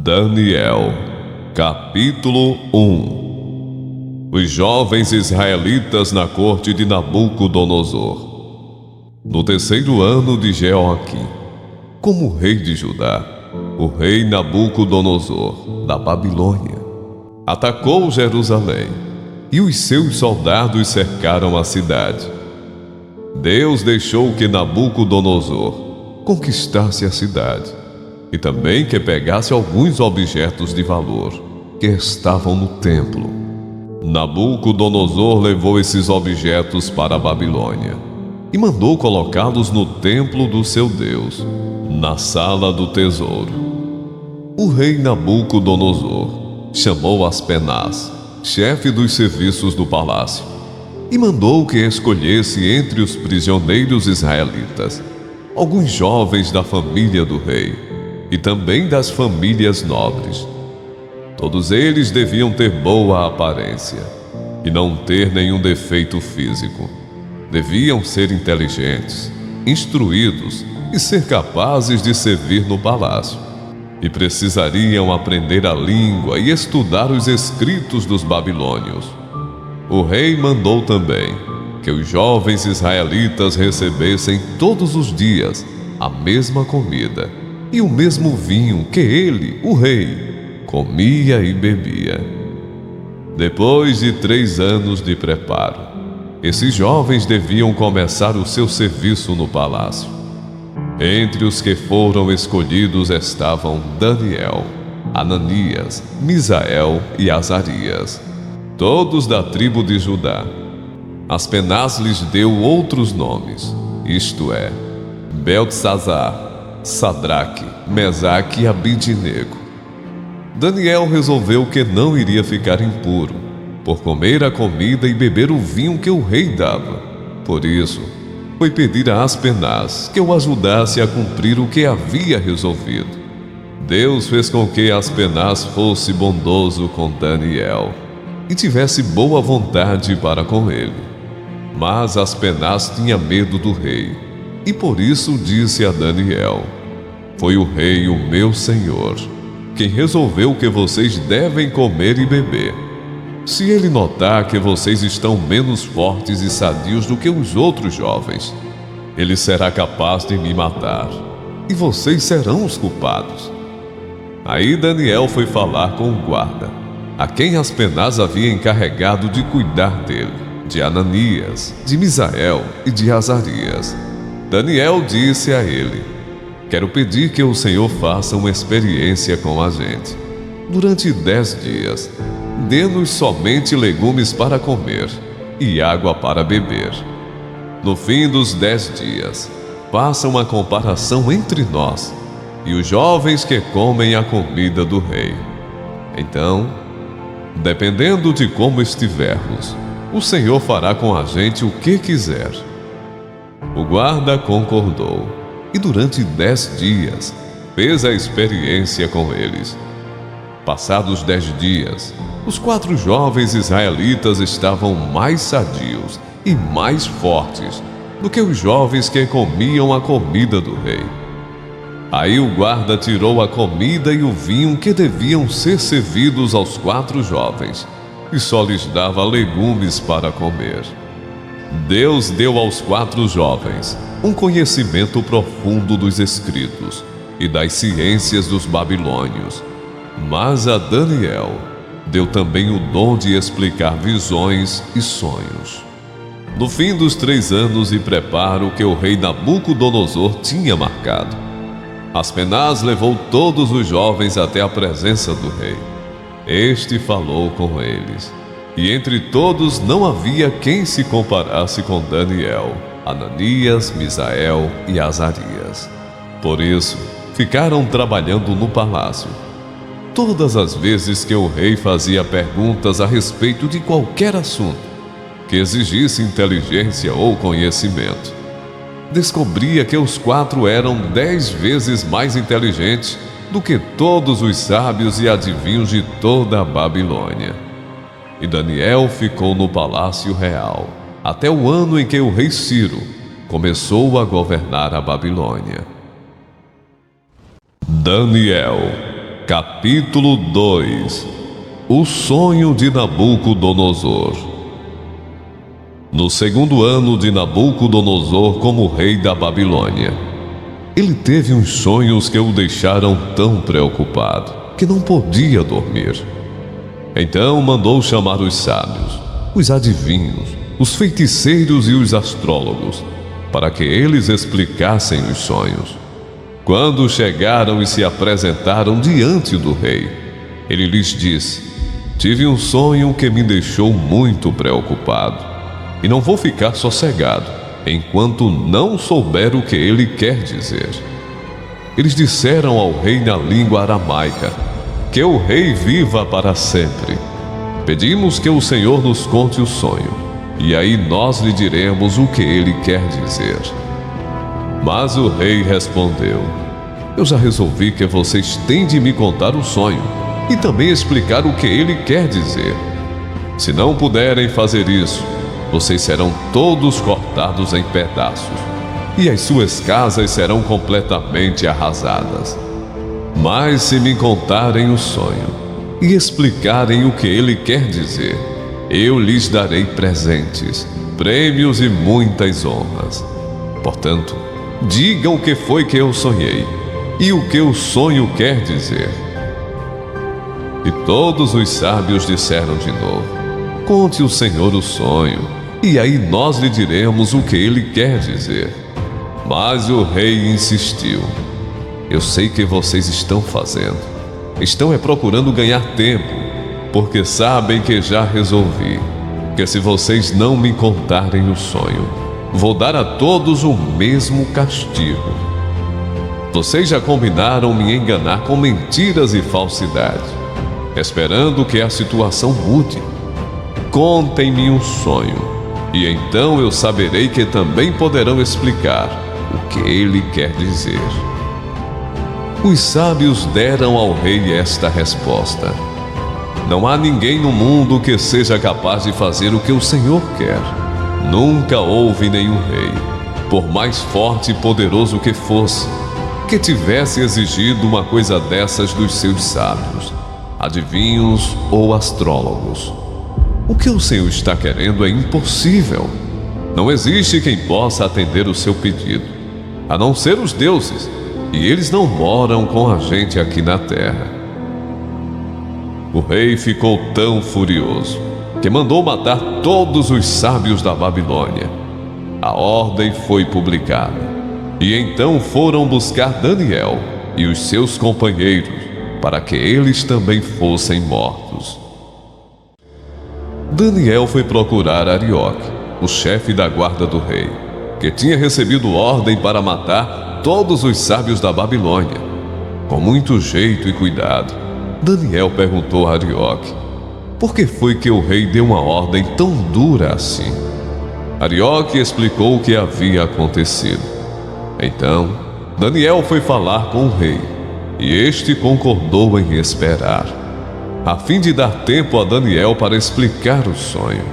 Daniel, capítulo 1. Os jovens israelitas na corte de Nabucodonosor. No terceiro ano de Jeoaquim, como rei de Judá, o rei Nabucodonosor, da Babilônia, atacou Jerusalém, e os seus soldados cercaram a cidade. Deus deixou que Nabucodonosor conquistasse a cidade, e também que pegasse alguns objetos de valor que estavam no templo. Nabucodonosor levou esses objetos para a Babilônia e mandou colocá-los no templo do seu Deus, na sala do tesouro. O rei Nabucodonosor chamou Aspenaz, chefe dos serviços do palácio, e mandou que escolhesse entre os prisioneiros israelitas alguns jovens da família do rei e também das famílias nobres. Todos eles deviam ter boa aparência e não ter nenhum defeito físico. Deviam ser inteligentes, instruídos e ser capazes de servir no palácio. E precisariam aprender a língua e estudar os escritos dos babilônios. O rei mandou também que os jovens israelitas recebessem todos os dias a mesma comida e o mesmo vinho que ele, o rei, comia e bebia. Depois de 3 anos de preparo, esses jovens deviam começar o seu serviço no palácio. Entre os que foram escolhidos estavam Daniel, Ananias, Misael e Azarias, todos da tribo de Judá. Aspenaz lhes deu outros nomes, isto é, Beltesazar, Sadraque, Mesaque e Abidnego. Daniel resolveu que não iria ficar impuro por comer a comida e beber o vinho que o rei dava. Por isso, foi pedir a Aspenaz que o ajudasse a cumprir o que havia resolvido. Deus fez com que Aspenaz fosse bondoso com Daniel e tivesse boa vontade para com ele. Mas Aspenaz tinha medo do rei e por isso disse a Daniel: foi o rei, o meu senhor, quem resolveu que vocês devem comer e beber. Se ele notar que vocês estão menos fortes e sadios do que os outros jovens, ele será capaz de me matar, e vocês serão os culpados. Aí Daniel foi falar com o guarda, a quem Aspenaz havia encarregado de cuidar dele, de Ananias, de Misael e de Azarias. Daniel disse a ele: quero pedir que o Senhor faça uma experiência com a gente. Durante 10 dias, dê-nos somente legumes para comer e água para beber. No fim dos 10 dias, faça uma comparação entre nós e os jovens que comem a comida do rei. Então, dependendo de como estivermos, o Senhor fará com a gente o que quiser. O guarda concordou e durante 10 dias fez a experiência com eles. Passados 10 dias, os 4 jovens israelitas estavam mais sadios e mais fortes do que os jovens que comiam a comida do rei. Aí o guarda tirou a comida e o vinho que deviam ser servidos aos 4 jovens e só lhes dava legumes para comer. Deus deu aos 4 jovens um conhecimento profundo dos escritos e das ciências dos babilônios, mas a Daniel deu também o dom de explicar visões e sonhos. No fim dos 3 anos de preparo que o rei Nabucodonosor tinha marcado, Aspenaz levou todos os jovens até a presença do rei. Este falou com eles, e entre todos não havia quem se comparasse com Daniel, Ananias, Misael e Azarias. Por isso, ficaram trabalhando no palácio. Todas as vezes que o rei fazia perguntas a respeito de qualquer assunto que exigisse inteligência ou conhecimento, descobria que os 4 eram 10 vezes mais inteligentes do que todos os sábios e adivinhos de toda a Babilônia. E Daniel ficou no palácio real até o ano em que o rei Ciro começou a governar a Babilônia. Daniel, Capítulo 2. O sonho de Nabucodonosor. No segundo ano de Nabucodonosor como rei da Babilônia, ele teve uns sonhos que o deixaram tão preocupado que não podia dormir. Então mandou chamar os sábios, os adivinhos, os feiticeiros e os astrólogos, para que eles explicassem os sonhos. Quando chegaram e se apresentaram diante do rei, ele lhes disse: tive um sonho que me deixou muito preocupado, e não vou ficar sossegado enquanto não souber o que ele quer dizer. Eles disseram ao rei na língua aramaica: que o rei viva para sempre. Pedimos que o Senhor nos conte o sonho, e aí nós lhe diremos o que ele quer dizer. Mas o rei respondeu: eu já resolvi que vocês têm de me contar o sonho e também explicar o que ele quer dizer. Se não puderem fazer isso, vocês serão todos cortados em pedaços, e as suas casas serão completamente arrasadas. Mas se me contarem o sonho e explicarem o que ele quer dizer, eu lhes darei presentes, prêmios e muitas honras. Portanto, digam o que foi que eu sonhei e o que o sonho quer dizer. E todos os sábios disseram de novo: conte o Senhor o sonho, e aí nós lhe diremos o que ele quer dizer. Mas o rei insistiu: eu sei que vocês estão fazendo. Estão procurando ganhar tempo, porque sabem que já resolvi que se vocês não me contarem o sonho, vou dar a todos o mesmo castigo. Vocês já combinaram me enganar com mentiras e falsidade, esperando que a situação mude. Contem-me um sonho, e então eu saberei que também poderão explicar o que ele quer dizer. Os sábios deram ao rei esta resposta: não há ninguém no mundo que seja capaz de fazer o que o Senhor quer. Nunca houve nenhum rei, por mais forte e poderoso que fosse, que tivesse exigido uma coisa dessas dos seus sábios, adivinhos ou astrólogos. O que o Senhor está querendo é impossível. Não existe quem possa atender o seu pedido, a não ser os deuses, e eles não moram com a gente aqui na terra. O rei ficou tão furioso que mandou matar todos os sábios da Babilônia. A ordem foi publicada, e então foram buscar Daniel e os seus companheiros para que eles também fossem mortos. Daniel foi procurar Arioque, o chefe da guarda do rei, que tinha recebido ordem para matar todos os sábios da Babilônia. Com muito jeito e cuidado, Daniel perguntou a Arioque: por que foi que o rei deu uma ordem tão dura assim? Arioque explicou o que havia acontecido. Então, Daniel foi falar com o rei, e este concordou em esperar, a fim de dar tempo a Daniel para explicar o sonho.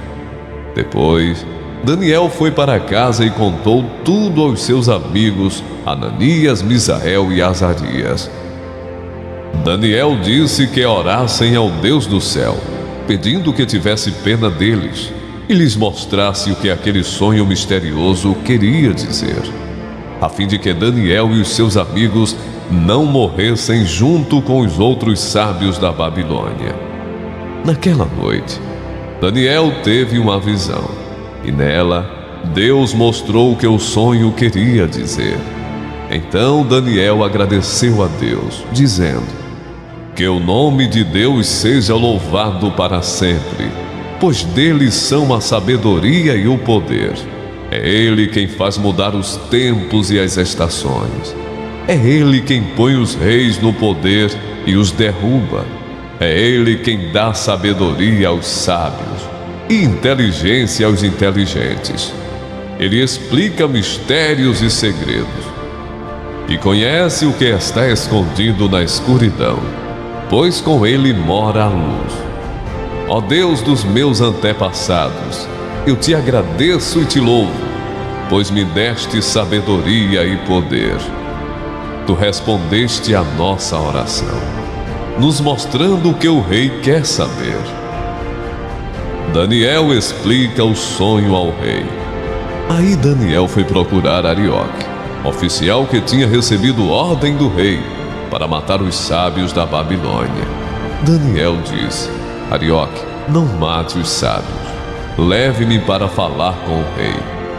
Depois, Daniel foi para casa e contou tudo aos seus amigos Ananias, Misael e Azarias. Daniel disse que orassem ao Deus do céu, pedindo que tivesse pena deles e lhes mostrasse o que aquele sonho misterioso queria dizer, a fim de que Daniel e os seus amigos não morressem junto com os outros sábios da Babilônia. Naquela noite, Daniel teve uma visão, e nela Deus mostrou o que o sonho queria dizer. Então Daniel agradeceu a Deus, dizendo: que o nome de Deus seja louvado para sempre, pois dele são a sabedoria e o poder. É ele quem faz mudar os tempos e as estações. É ele quem põe os reis no poder e os derruba. É ele quem dá sabedoria aos sábios e inteligência aos inteligentes. Ele explica mistérios e segredos, e conhece o que está escondido na escuridão, pois com ele mora a luz. Ó Deus dos meus antepassados, eu te agradeço e te louvo, pois me deste sabedoria e poder. Tu respondeste à nossa oração. nos mostrando o que o rei quer saber. Daniel explica o sonho ao rei. Aí Daniel foi procurar Arioque, oficial que tinha recebido ordem do rei para matar os sábios da Babilônia. Daniel disse: Arioque, não mate os sábios. Leve-me para falar com o rei,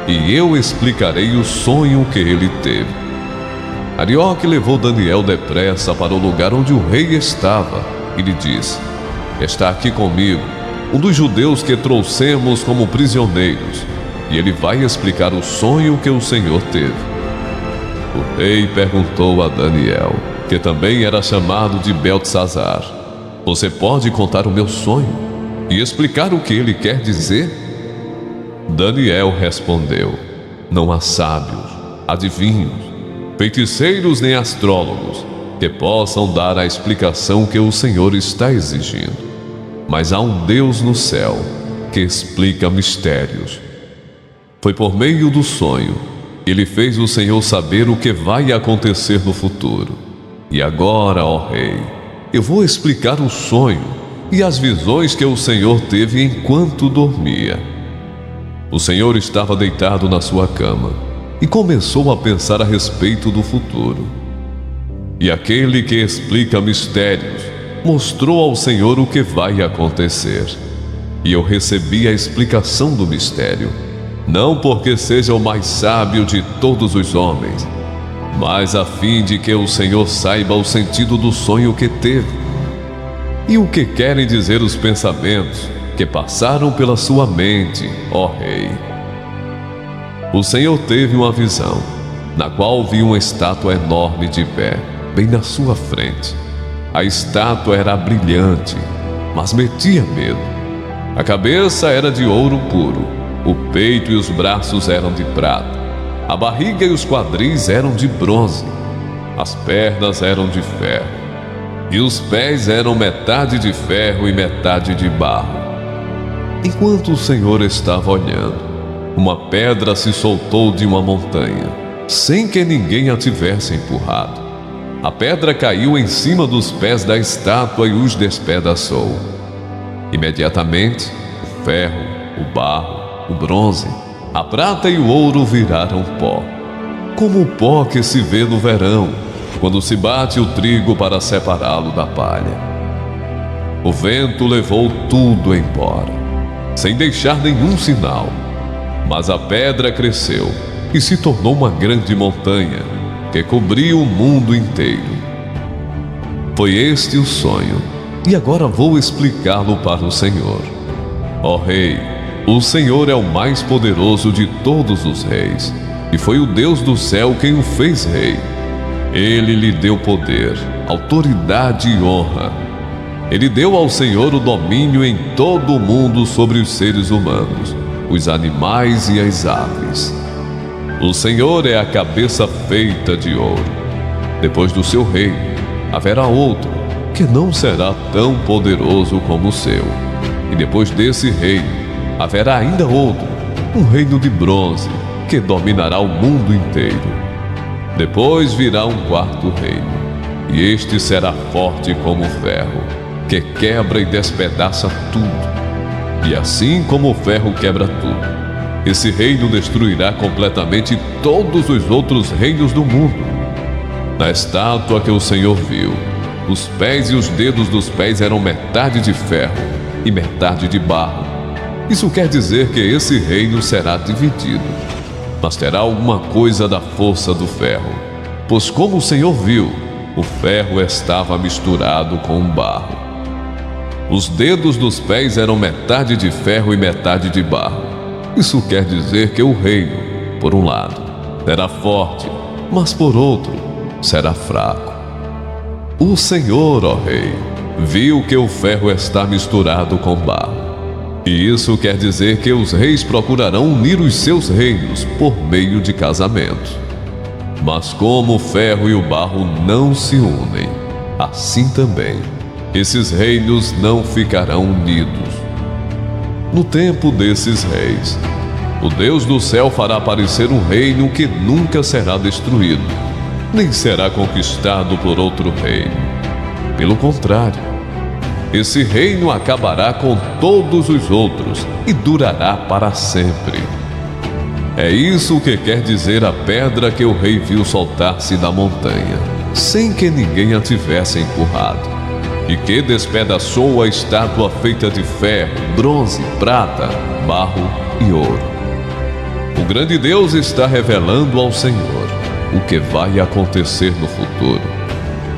e eu explicarei o sonho que ele teve. Arioque levou Daniel depressa para o lugar onde o rei estava e lhe disse: Está aqui comigo um dos judeus que trouxemos como prisioneiros, e ele vai explicar o sonho que o Senhor teve. O rei perguntou a Daniel, que também era chamado de Beltesazar: Você pode contar o meu sonho e explicar o que ele quer dizer? Daniel respondeu: Não há sábios, adivinhos, feiticeiros nem astrólogos que possam dar a explicação que o Senhor está exigindo. Mas há um Deus no céu que explica mistérios. Foi por meio do sonho que ele fez o Senhor saber o que vai acontecer no futuro. E agora, ó rei, eu vou explicar o sonho e as visões que o Senhor teve enquanto dormia. O Senhor estava deitado na sua cama e começou a pensar a respeito do futuro. E aquele que explica mistérios mostrou ao Senhor o que vai acontecer. E eu recebi a explicação do mistério, não porque seja o mais sábio de todos os homens, mas a fim de que o Senhor saiba o sentido do sonho que teve e o que querem dizer os pensamentos que passaram pela sua mente, ó rei. O Senhor teve uma visão, na qual viu uma estátua enorme de pé, bem na sua frente. A estátua era brilhante, mas metia medo. A cabeça era de ouro puro, o peito e os braços eram de prata, a barriga e os quadris eram de bronze, as pernas eram de ferro, e os pés eram metade de ferro e metade de barro. Enquanto o Senhor estava olhando, uma pedra se soltou de uma montanha, sem que ninguém a tivesse empurrado. A pedra caiu em cima dos pés da estátua e os despedaçou. Imediatamente, o ferro, o barro, o bronze, a prata e o ouro viraram pó, como o pó que se vê no verão, quando se bate o trigo para separá-lo da palha. O vento levou tudo embora, sem deixar nenhum sinal, mas a pedra cresceu e se tornou uma grande montanha, que cobria o mundo inteiro. Foi este o sonho, e agora vou explicá-lo para o Senhor. Ó rei, o Senhor é o mais poderoso de todos os reis, e foi o Deus do céu quem o fez rei. Ele lhe deu poder, autoridade e honra. Ele deu ao Senhor o domínio em todo o mundo sobre os seres humanos, os animais e as aves. O Senhor é a cabeça feita de ouro. Depois do seu reino, haverá outro, que não será tão poderoso como o seu. E depois desse reino, haverá ainda outro, um reino de bronze, que dominará o mundo inteiro. Depois virá um quarto reino, e este será forte como o ferro, que quebra e despedaça tudo. E assim como o ferro quebra tudo, esse reino destruirá completamente todos os outros reinos do mundo. Na estátua que o Senhor viu, os pés e os dedos dos pés eram metade de ferro e metade de barro. Isso quer dizer que esse reino será dividido, mas terá alguma coisa da força do ferro, pois como o Senhor viu, o ferro estava misturado com o barro. Os dedos dos pés eram metade de ferro e metade de barro. Isso quer dizer que o reino, por um lado, será forte, mas por outro, será fraco. O Senhor, ó rei, viu que o ferro está misturado com barro. E isso quer dizer que os reis procurarão unir os seus reinos por meio de casamentos. Mas como o ferro e o barro não se unem, assim também, esses reinos não ficarão unidos. No tempo desses reis, o Deus do céu fará aparecer um reino que nunca será destruído, nem será conquistado por outro reino. Pelo contrário, esse reino acabará com todos os outros e durará para sempre. É isso que quer dizer a pedra que o rei viu soltar-se da montanha, sem que ninguém a tivesse empurrado, e que despedaçou a estátua feita de ferro, bronze, prata, barro e ouro. O grande Deus está revelando ao Senhor o que vai acontecer no futuro.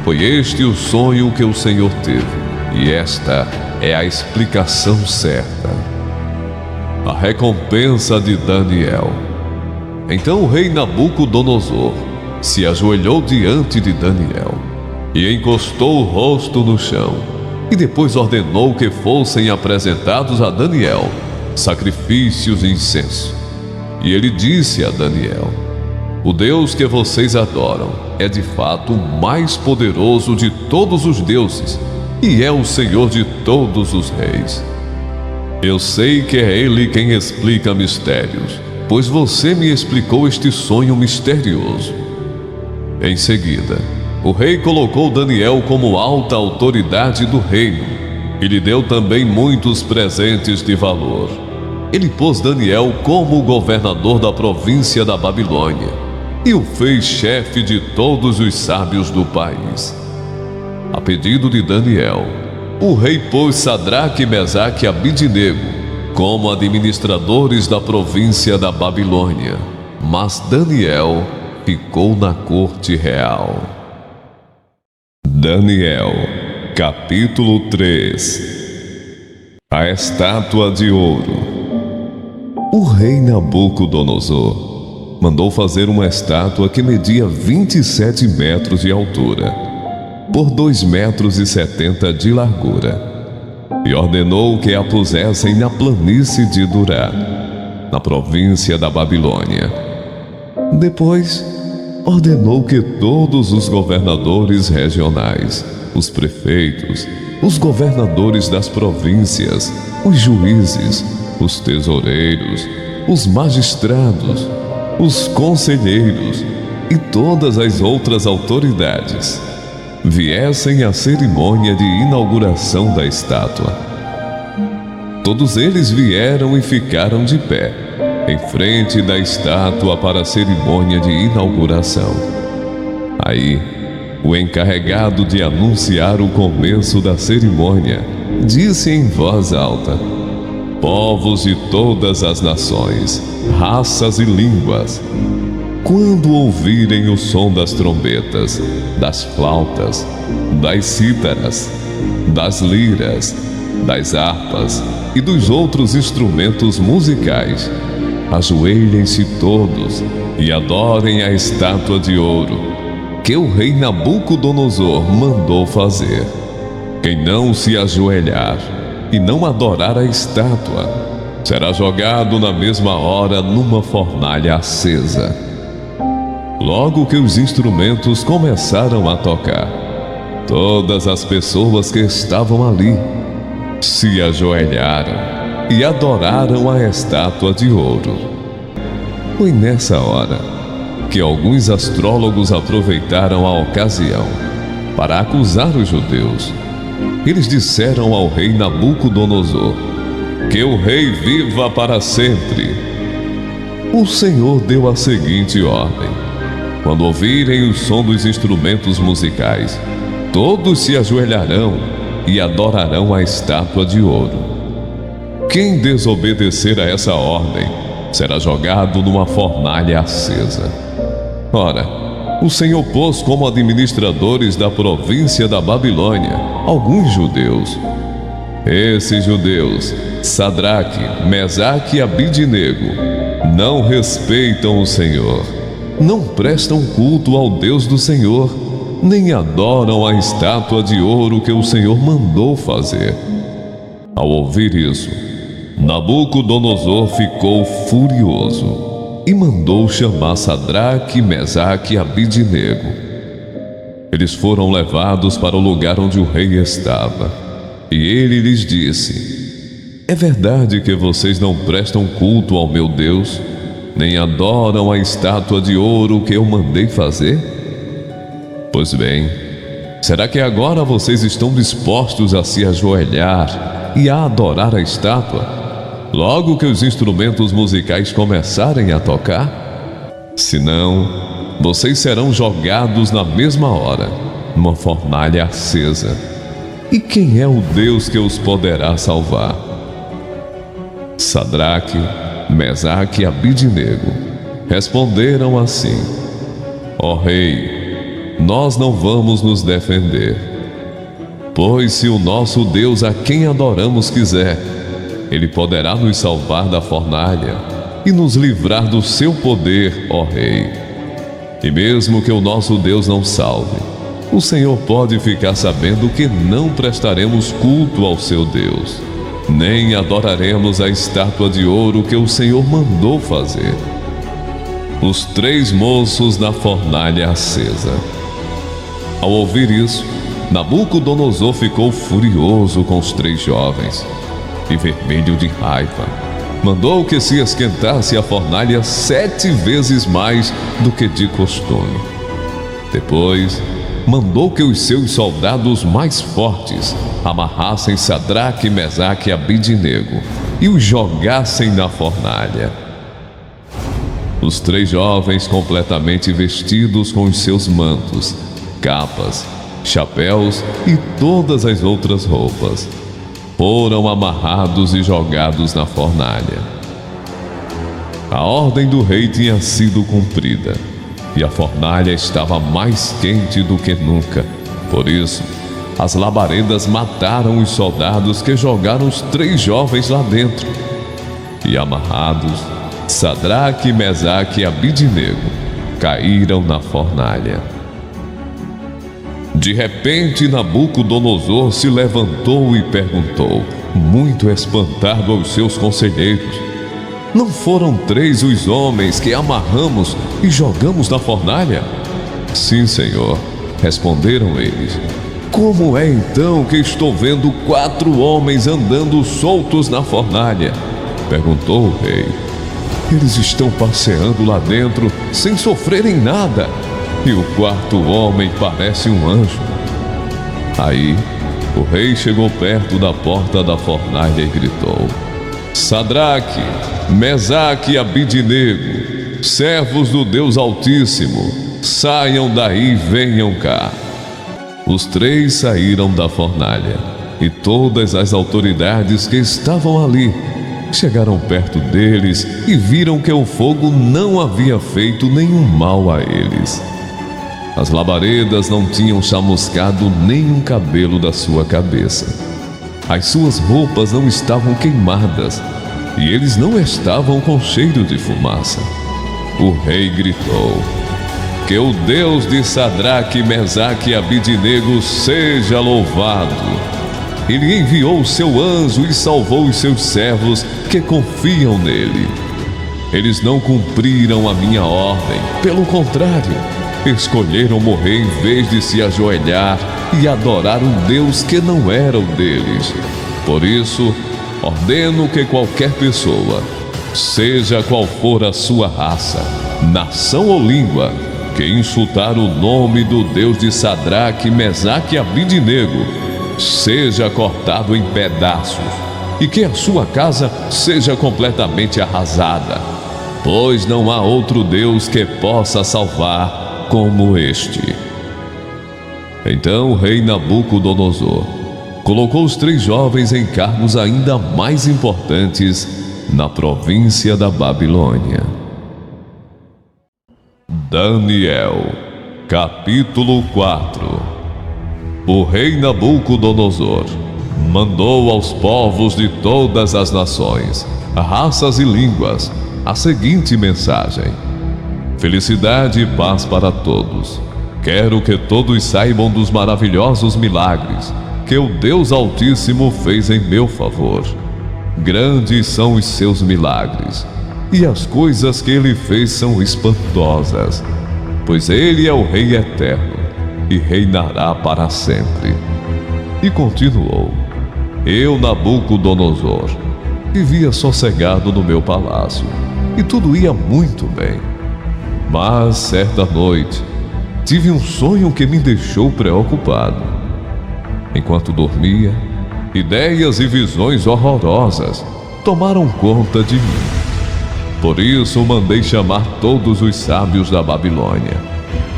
Foi este o sonho que o Senhor teve, e esta é a explicação certa. A recompensa de Daniel. Então o rei Nabucodonosor se ajoelhou diante de Daniel e encostou o rosto no chão, e depois ordenou que fossem apresentados a Daniel sacrifícios e incenso. E ele disse a Daniel: o Deus que vocês adoram é de fato o mais poderoso de todos os deuses e é o Senhor de todos os reis. Eu sei que é Ele quem explica mistérios, pois você me explicou este sonho misterioso. Em seguida, o rei colocou Daniel como alta autoridade do reino e lhe deu também muitos presentes de valor. Ele pôs Daniel como governador da província da Babilônia e o fez chefe de todos os sábios do país. A pedido de Daniel, o rei pôs Sadraque, Mesaque e Abidnego como administradores da província da Babilônia, mas Daniel ficou na corte real. Daniel, capítulo 3. A estátua de ouro. O rei Nabucodonosor mandou fazer uma estátua que media 27 metros de altura, por 2,70 metros de largura, e ordenou que a pusessem na planície de Durá, na província da Babilônia. Depois, ordenou que todos os governadores regionais, os prefeitos, os governadores das províncias, os juízes, os tesoureiros, os magistrados, os conselheiros e todas as outras autoridades viessem à cerimônia de inauguração da estátua. Todos eles vieram e ficaram de pé, em frente da estátua para a cerimônia de inauguração. Aí, o encarregado de anunciar o começo da cerimônia disse em voz alta: povos de todas as nações, raças e línguas, quando ouvirem o som das trombetas, das flautas, das cítaras, das liras, das harpas e dos outros instrumentos musicais, ajoelhem-se todos e adorem a estátua de ouro que o rei Nabucodonosor mandou fazer. Quem não se ajoelhar e não adorar a estátua será jogado na mesma hora numa fornalha acesa. Logo que os instrumentos começaram a tocar, todas as pessoas que estavam ali se ajoelharam e adoraram a estátua de ouro. Foi nessa hora que alguns astrólogos aproveitaram a ocasião para acusar os judeus. Eles disseram ao rei Nabucodonosor: que o rei viva para sempre. O Senhor deu a seguinte ordem: quando ouvirem o som dos instrumentos musicais, todos se ajoelharão e adorarão a estátua de ouro. Quem desobedecer a essa ordem será jogado numa fornalha acesa. Ora, o Senhor pôs como administradores da província da Babilônia alguns judeus. Esses judeus, Sadraque, Mesaque e Abidnego, não respeitam o Senhor, não prestam culto ao Deus do Senhor, nem adoram a estátua de ouro que o Senhor mandou fazer. Ao ouvir isso, Nabucodonosor ficou furioso e mandou chamar Sadraque, Mesaque e Abidnego. Eles foram levados para o lugar onde o rei estava, e ele lhes disse: é verdade que vocês não prestam culto ao meu Deus, nem adoram a estátua de ouro que eu mandei fazer? Pois bem, Será que agora vocês estão dispostos a se ajoelhar e a adorar a estátua, logo que os instrumentos musicais começarem a tocar? Se não, vocês serão jogados na mesma hora, numa fornalha acesa. E quem é o Deus que os poderá salvar? Sadraque, Mesaque e Abidnego responderam assim: Ó rei, nós não vamos nos defender, pois se o nosso Deus a quem adoramos quiser, Ele poderá nos salvar da fornalha e nos livrar do seu poder, ó rei. E mesmo que o nosso Deus não salve, o Senhor pode ficar sabendo que não prestaremos culto ao seu Deus, nem adoraremos a estátua de ouro que o Senhor mandou fazer. Os 3 moços na fornalha acesa. Ao ouvir isso, Nabucodonosor ficou furioso com os 3 jovens e, vermelho de raiva, mandou que se esquentasse a fornalha 7 vezes mais do que de costume. Depois, mandou que os seus soldados mais fortes amarrassem Sadraque, Mesaque e Abidnego e os jogassem na fornalha. Os 3 jovens, completamente vestidos com os seus mantos, capas, chapéus e todas as outras roupas, foram amarrados e jogados na fornalha. A ordem do rei tinha sido cumprida e a fornalha estava mais quente do que nunca. Por isso, as labaredas mataram os soldados que jogaram os 3 jovens lá dentro. E amarrados, Sadraque, Mesaque e Abidnego caíram na fornalha. De repente, Nabucodonosor se levantou e perguntou, muito espantado, aos seus conselheiros: Não foram 3 os homens que amarramos e jogamos na fornalha? Sim, Senhor, responderam eles. Como é então que estou vendo 4 homens andando soltos na fornalha? Perguntou o rei. Eles estão passeando lá dentro sem sofrerem nada. E o 4º homem parece um anjo. Aí, o rei chegou perto da porta da fornalha e gritou: Sadraque, Mesaque e Abidnego, servos do Deus Altíssimo, saiam daí e venham cá. Os 3 saíram da fornalha, e todas as autoridades que estavam ali chegaram perto deles e viram que o fogo não havia feito nenhum mal a eles. As labaredas não tinham chamuscado nenhum cabelo da sua cabeça. As suas roupas não estavam queimadas e eles não estavam com cheiro de fumaça. O rei gritou: Que o Deus de Sadraque, Mesaque e Abidnego seja louvado! Ele enviou o seu anjo e salvou os seus servos que confiam nele. Eles não cumpriram a minha ordem, pelo contrário, escolheram morrer em vez de se ajoelhar e adorar um Deus que não era o deles. Por isso, ordeno que qualquer pessoa, seja qual for a sua raça, nação ou língua, que insultar o nome do Deus de Sadraque, Mesaque e Abidnego, seja cortado em pedaços, e que a sua casa seja completamente arrasada, pois não há outro Deus que possa salvar como este. Então o rei Nabucodonosor colocou os 3 jovens em cargos ainda mais importantes na província da Babilônia. Daniel, capítulo 4. O rei Nabucodonosor mandou aos povos de todas as nações, raças e línguas a seguinte mensagem: Felicidade e paz para todos. Quero que todos saibam dos maravilhosos milagres que o Deus Altíssimo fez em meu favor. Grandes são os seus milagres, e as coisas que ele fez são espantosas, pois ele é o Rei eterno e reinará para sempre. E continuou: Eu, Nabucodonosor, vivia sossegado no meu palácio, e tudo ia muito bem. Mas, certa noite, tive um sonho que me deixou preocupado. Enquanto dormia, ideias e visões horrorosas tomaram conta de mim. Por isso mandei chamar todos os sábios da Babilônia,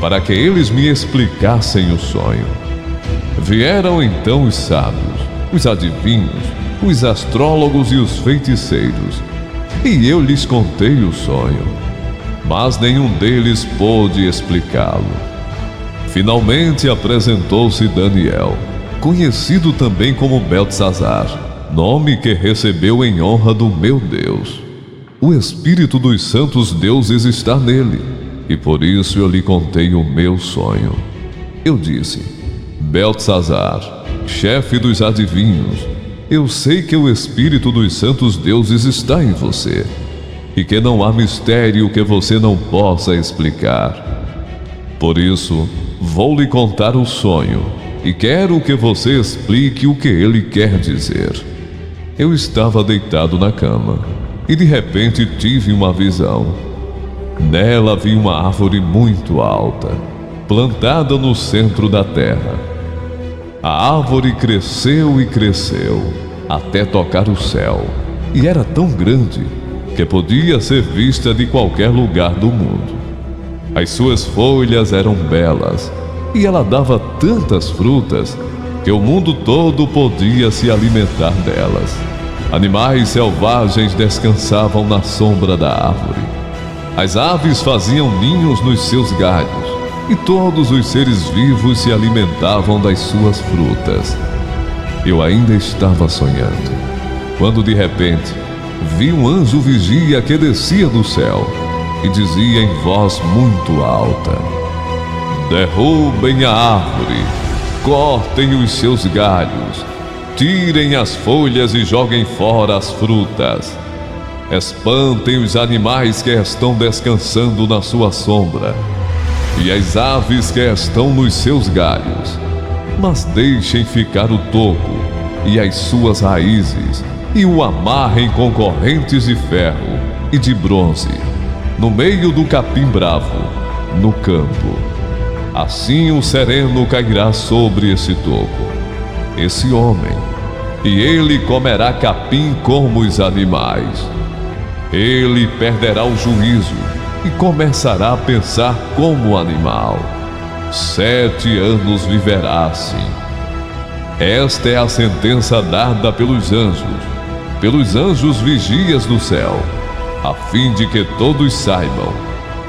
para que eles me explicassem o sonho. Vieram então os sábios, os adivinhos, os astrólogos e os feiticeiros, e eu lhes contei o sonho, mas nenhum deles pôde explicá-lo. Finalmente apresentou-se Daniel, conhecido também como Beltesazar, nome que recebeu em honra do meu Deus. O Espírito dos santos deuses está nele, e por isso eu lhe contei o meu sonho. Eu disse: Beltesazar, chefe dos adivinhos, eu sei que o Espírito dos santos deuses está em você, e que não há mistério que você não possa explicar. Por isso, vou lhe contar o sonho, e quero que você explique o que ele quer dizer. Eu estava deitado na cama, e de repente tive uma visão. Nela vi uma árvore muito alta, plantada no centro da terra. A árvore cresceu e cresceu, até tocar o céu, e era tão grande que podia ser vista de qualquer lugar do mundo. As suas folhas eram belas, e ela dava tantas frutas que o mundo todo podia se alimentar delas. Animais selvagens descansavam na sombra da árvore. As aves faziam ninhos nos seus galhos, e todos os seres vivos se alimentavam das suas frutas. Eu ainda estava sonhando, quando de repente vi um anjo vigia que descia do céu e dizia em voz muito alta: derrubem a árvore, cortem os seus galhos, tirem as folhas e joguem fora as frutas. Espantem os animais que estão descansando na sua sombra e as aves que estão nos seus galhos, mas deixem ficar o toco e as suas raízes e o amarrem com correntes de ferro e de bronze no meio do capim bravo, no campo. Assim o sereno cairá sobre esse toco, esse homem, e ele comerá capim como os animais. Ele perderá o juízo e começará a pensar como animal. 7 anos viverá assim. Esta é a sentença dada pelos anjos vigias do céu, a fim de que todos saibam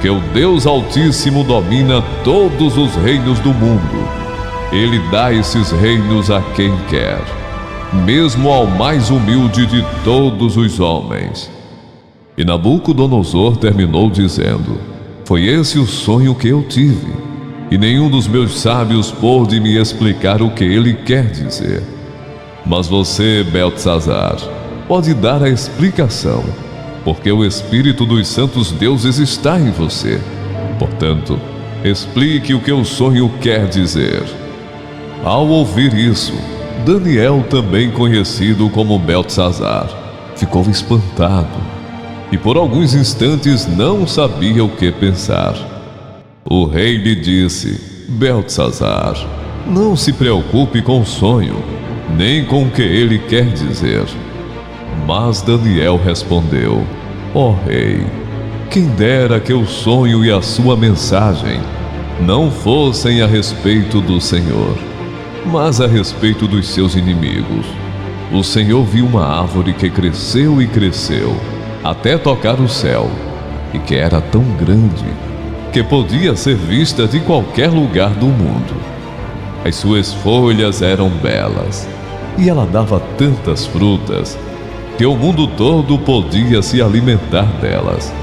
que o Deus Altíssimo domina todos os reinos do mundo. Ele dá esses reinos a quem quer, mesmo ao mais humilde de todos os homens. E Nabucodonosor terminou dizendo: foi esse o sonho que eu tive, e nenhum dos meus sábios pôde me explicar o que ele quer dizer. Mas você, Beltesazar, pode dar a explicação, porque o Espírito dos santos deuses está em você. Portanto, explique o que o sonho quer dizer. Ao ouvir isso, Daniel, também conhecido como Beltesazar, ficou espantado e por alguns instantes não sabia o que pensar. O rei lhe disse: Beltesazar, não se preocupe com o sonho, nem com o que ele quer dizer. Mas Daniel respondeu: ó rei, quem dera que o sonho e a sua mensagem não fossem a respeito do Senhor, mas a respeito dos seus inimigos. O Senhor viu uma árvore que cresceu e cresceu, até tocar o céu, e que era tão grande que podia ser vista de qualquer lugar do mundo. As suas folhas eram belas, e ela dava tantas frutas que o mundo todo podia se alimentar delas.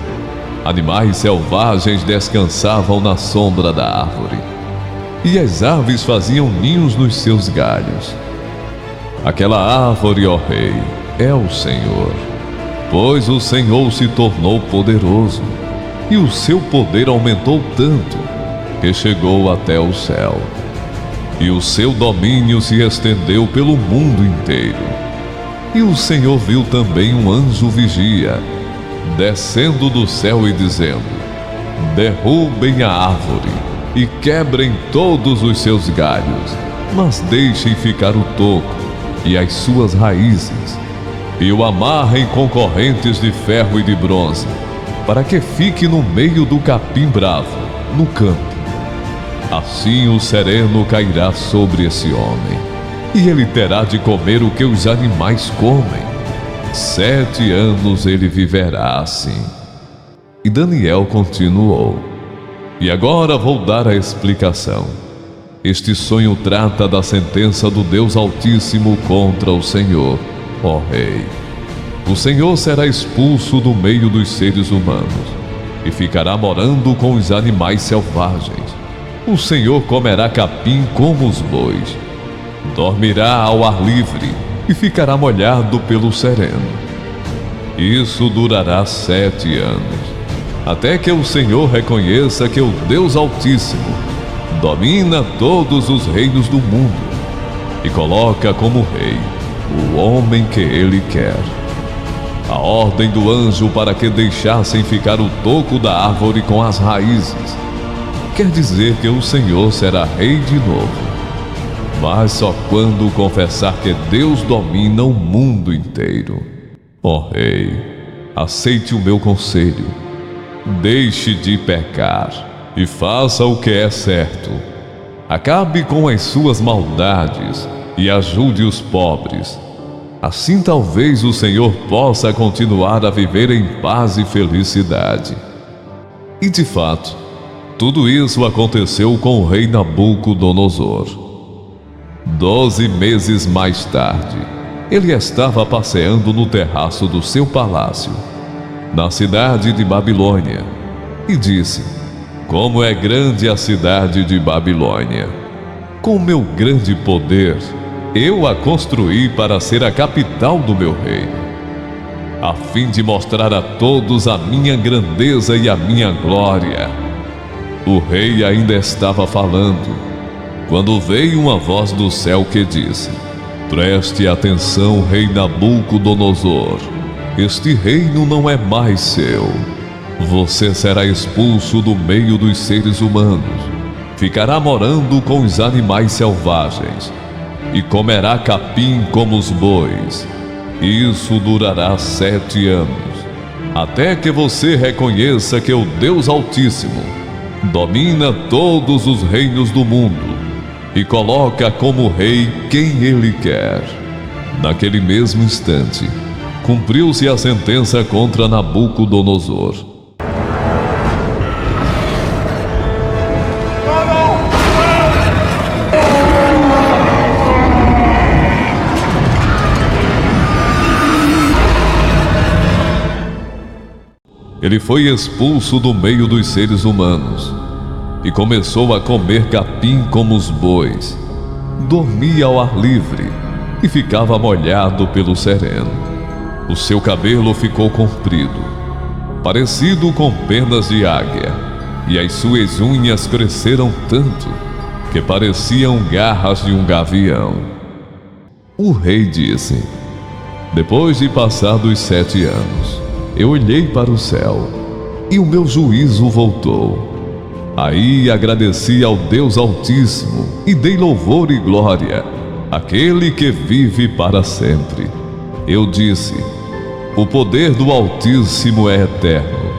Animais selvagens descansavam na sombra da árvore, e as aves faziam ninhos nos seus galhos. Aquela árvore, ó rei, é o Senhor, pois o Senhor se tornou poderoso, e o seu poder aumentou tanto que chegou até o céu, e o seu domínio se estendeu pelo mundo inteiro. E o Senhor viu também um anjo vigia, descendo do céu e dizendo: derrubem a árvore, e quebrem todos os seus galhos, mas deixem ficar o toco e as suas raízes, e o amarrem com correntes de ferro e de bronze, para que fique no meio do capim bravo, no campo. Assim o sereno cairá sobre esse homem, e ele terá de comer o que os animais comem. 7 anos ele viverá assim. E Daniel continuou: E agora vou dar a explicação. Este sonho trata da sentença do Deus Altíssimo contra o Senhor, ó Rei. O Senhor será expulso do meio dos seres humanos e ficará morando com os animais selvagens. O Senhor comerá capim como os bois, dormirá ao ar livre e ficará molhado pelo sereno. Isso durará 7 anos, até que o Senhor reconheça que o Deus Altíssimo domina todos os reinos do mundo e coloca como rei o homem que ele quer. A ordem do anjo para que deixassem ficar o toco da árvore com as raízes quer dizer que o Senhor será rei de novo, mas só quando confessar que Deus domina o mundo inteiro. Ó Rei, aceite o meu conselho. Deixe de pecar e faça o que é certo. Acabe com as suas maldades e ajude os pobres. Assim talvez o Senhor possa continuar a viver em paz e felicidade. E de fato, tudo isso aconteceu com o rei Nabucodonosor. 12 meses mais tarde, ele estava passeando no terraço do seu palácio, na cidade de Babilônia, e disse: Como é grande a cidade de Babilônia! Com meu grande poder, eu a construí para ser a capital do meu reino, a fim de mostrar a todos a minha grandeza e a minha glória. O rei ainda estava falando, quando veio uma voz do céu que disse: Preste atenção, rei Nabucodonosor. Este reino não é mais seu. Você será expulso do meio dos seres humanos, ficará morando com os animais selvagens e comerá capim como os bois. Isso durará 7 anos, até que você reconheça que o Deus Altíssimo domina todos os reinos do mundo e coloca como rei quem ele quer. Naquele mesmo instante, cumpriu-se a sentença contra Nabucodonosor. Ele foi expulso do meio dos seres humanos e começou a comer capim como os bois. Dormia ao ar livre e ficava molhado pelo sereno. O seu cabelo ficou comprido, parecido com penas de águia, e as suas unhas cresceram tanto que pareciam garras de um gavião. O rei disse: Depois de passados 7 anos, eu olhei para o céu e o meu juízo voltou. Aí agradeci ao Deus Altíssimo e dei louvor e glória àquele que vive para sempre. Eu disse: O poder do Altíssimo é eterno.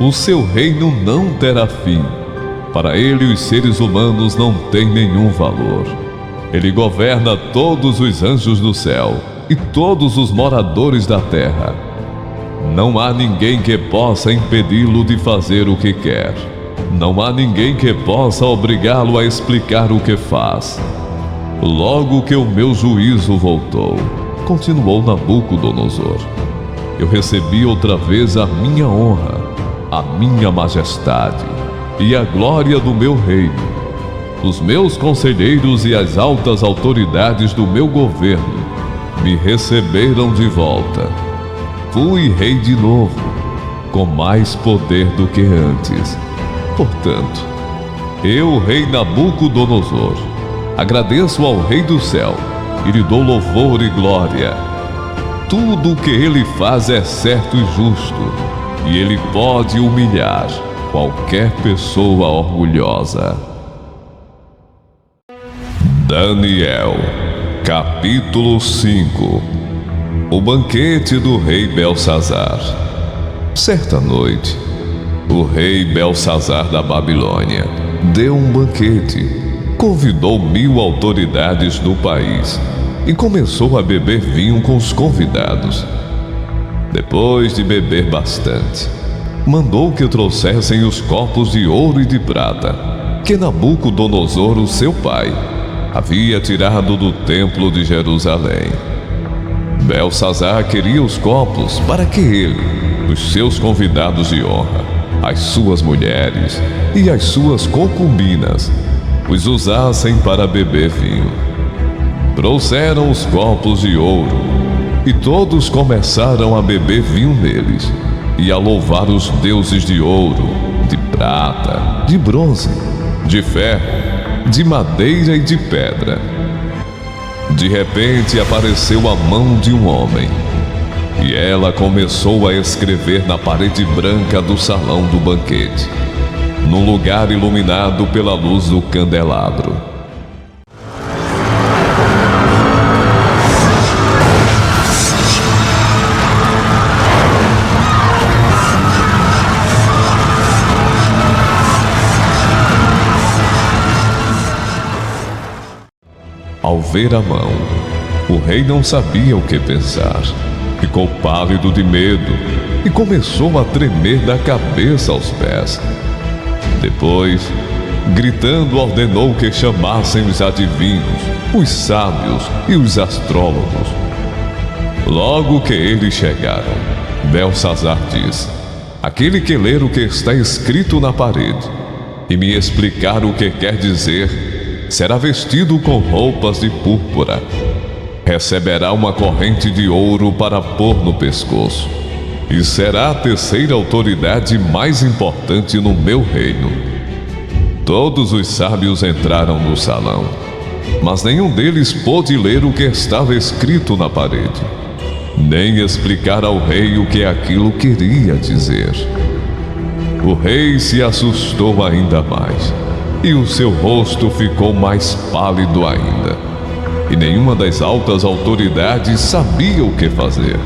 O seu reino não terá fim. Para ele os seres humanos não têm nenhum valor. Ele governa todos os anjos do céu e todos os moradores da terra. Não há ninguém que possa impedi-lo de fazer o que quer. Não há ninguém que possa obrigá-lo a explicar o que faz. Logo que o meu juízo voltou, continuou Nabucodonosor, eu recebi outra vez a minha honra, a minha majestade e a glória do meu reino. Os meus conselheiros e as altas autoridades do meu governo me receberam de volta. Fui rei de novo, com mais poder do que antes. Portanto, eu, rei Nabucodonosor, agradeço ao Rei do céu e lhe dou louvor e glória. Tudo o que ele faz é certo e justo, e ele pode humilhar qualquer pessoa orgulhosa. Daniel, capítulo 5. O banquete do rei Belsazar. Certa noite, o rei Belsazar da Babilônia deu um banquete, convidou 1000 autoridades do país e começou a beber vinho com os convidados. Depois de beber bastante, mandou que trouxessem os copos de ouro e de prata que Nabucodonosor, o seu pai, havia tirado do templo de Jerusalém. Belsazar queria os copos para que ele, os seus convidados de honra, as suas mulheres e as suas concubinas os usassem para beber vinho. Trouxeram os copos de ouro e todos começaram a beber vinho neles e a louvar os deuses de ouro, de prata, de bronze, de ferro, de madeira e de pedra. De repente apareceu a mão de um homem, e ela começou a escrever na parede branca do salão do banquete, num lugar iluminado pela luz do candelabro. Ao ver a mão, o rei não sabia o que pensar. Ficou pálido de medo e começou a tremer da cabeça aos pés. Depois, gritando, ordenou que chamassem os adivinhos, os sábios e os astrólogos. Logo que eles chegaram, Belsazar disse: aquele que ler o que está escrito na parede e me explicar o que quer dizer, será vestido com roupas de púrpura. Receberá uma corrente de ouro para pôr no pescoço. E será a terceira autoridade mais importante no meu reino. Todos os sábios entraram no salão, mas nenhum deles pôde ler o que estava escrito na parede, nem explicar ao rei o que aquilo queria dizer. O rei se assustou ainda mais, e o seu rosto ficou mais pálido ainda, e nenhuma das altas autoridades sabia o que fazer.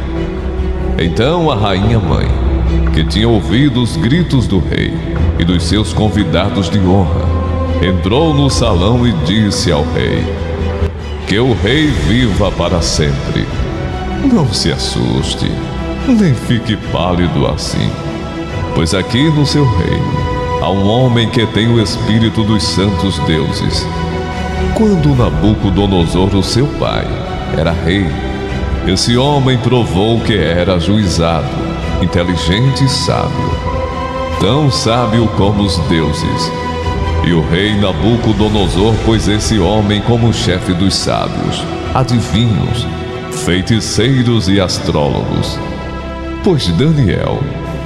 Então a rainha mãe, que tinha ouvido os gritos do rei e dos seus convidados de honra, entrou no salão e disse ao rei: que o rei viva para sempre. Não se assuste, nem fique pálido assim, pois aqui no seu reino há um homem que tem o espírito dos santos deuses. Quando Nabucodonosor, o seu pai, era rei, esse homem provou que era ajuizado, inteligente e sábio, tão sábio como os deuses. E o rei Nabucodonosor pôs esse homem como chefe dos sábios, adivinhos, feiticeiros e astrólogos. Pois Daniel,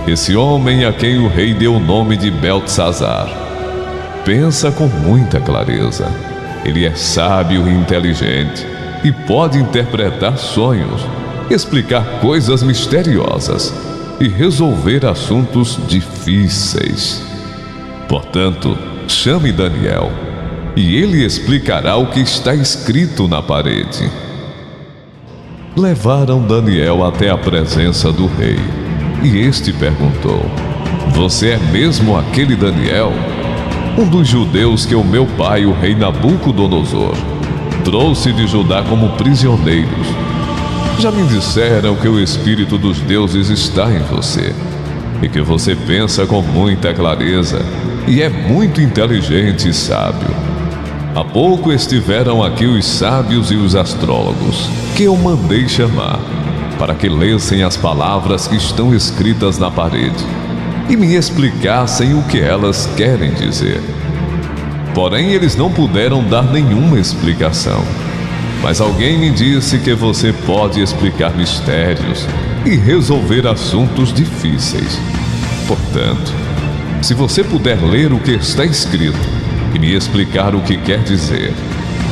esse homem a quem o rei deu o nome de Beltesazar, pensa com muita clareza. Ele é sábio e inteligente e pode interpretar sonhos, explicar coisas misteriosas e resolver assuntos difíceis. Portanto, chame Daniel e ele explicará o que está escrito na parede. Levaram Daniel até a presença do rei. E este perguntou: você é mesmo aquele Daniel, um dos judeus que o meu pai, o rei Nabucodonosor, trouxe de Judá como prisioneiros? Já me disseram que o espírito dos deuses está em você, e que você pensa com muita clareza, e é muito inteligente e sábio. Há pouco estiveram aqui os sábios e os astrólogos, que eu mandei chamar, para que lessem as palavras que estão escritas na parede e me explicassem o que elas querem dizer. Porém, eles não puderam dar nenhuma explicação. Mas alguém me disse que você pode explicar mistérios e resolver assuntos difíceis. Portanto, se você puder ler o que está escrito e me explicar o que quer dizer,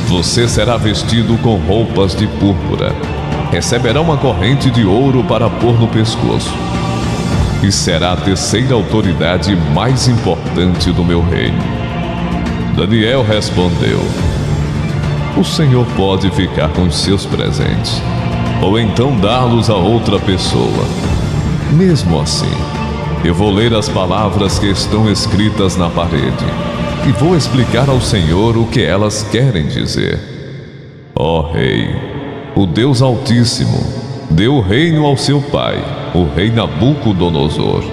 você será vestido com roupas de púrpura. Receberá uma corrente de ouro para pôr no pescoço. e será a terceira autoridade mais importante do meu reino. Daniel respondeu: o Senhor pode ficar com os seus presentes, ou então dá-los a outra pessoa. Mesmo assim, eu vou ler as palavras que estão escritas na parede e vou explicar ao Senhor o que elas querem dizer. Ó Rei, o Deus Altíssimo deu o reino ao seu pai, o rei Nabucodonosor,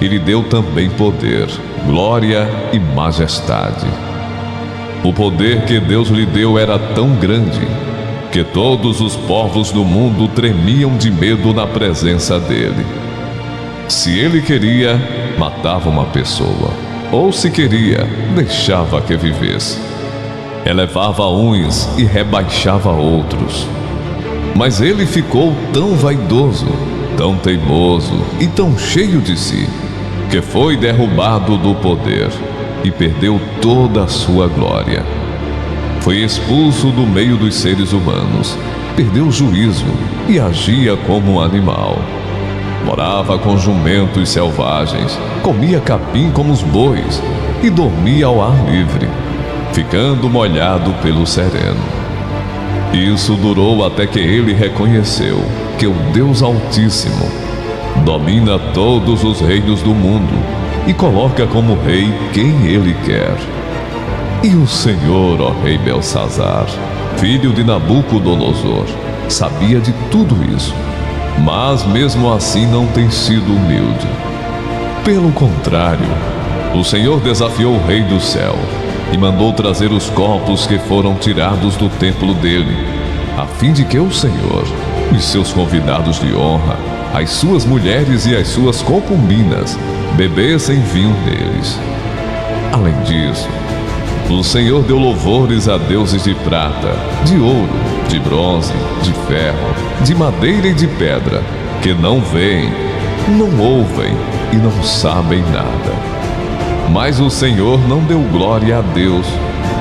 e lhe deu também poder, glória e majestade. O poder que Deus lhe deu era tão grande que todos os povos do mundo tremiam de medo na presença dele. Se ele queria, matava uma pessoa, ou se queria, deixava que vivesse. Elevava uns e rebaixava outros. Mas ele ficou tão vaidoso, tão teimoso e tão cheio de si, que foi derrubado do poder e perdeu toda a sua glória. Foi expulso do meio dos seres humanos, perdeu o juízo e agia como um animal. Morava com jumentos selvagens, comia capim como os bois e dormia ao ar livre, ficando molhado pelo sereno. Isso durou até que ele reconheceu que o Deus Altíssimo domina todos os reinos do mundo e coloca como rei quem ele quer. E o Senhor, ó rei Belsazar, filho de Nabucodonosor, sabia de tudo isso, mas mesmo assim não tem sido humilde. Pelo contrário, o Senhor desafiou o rei do céu e mandou trazer os corpos que foram tirados do templo dele, a fim de que o Senhor e seus convidados de honra, as suas mulheres e as suas concubinas, bebessem vinho deles. Além disso, o Senhor deu louvores a deuses de prata, de ouro, de bronze, de ferro, de madeira e de pedra, que não veem, não ouvem e não sabem nada. Mas o Senhor não deu glória a Deus,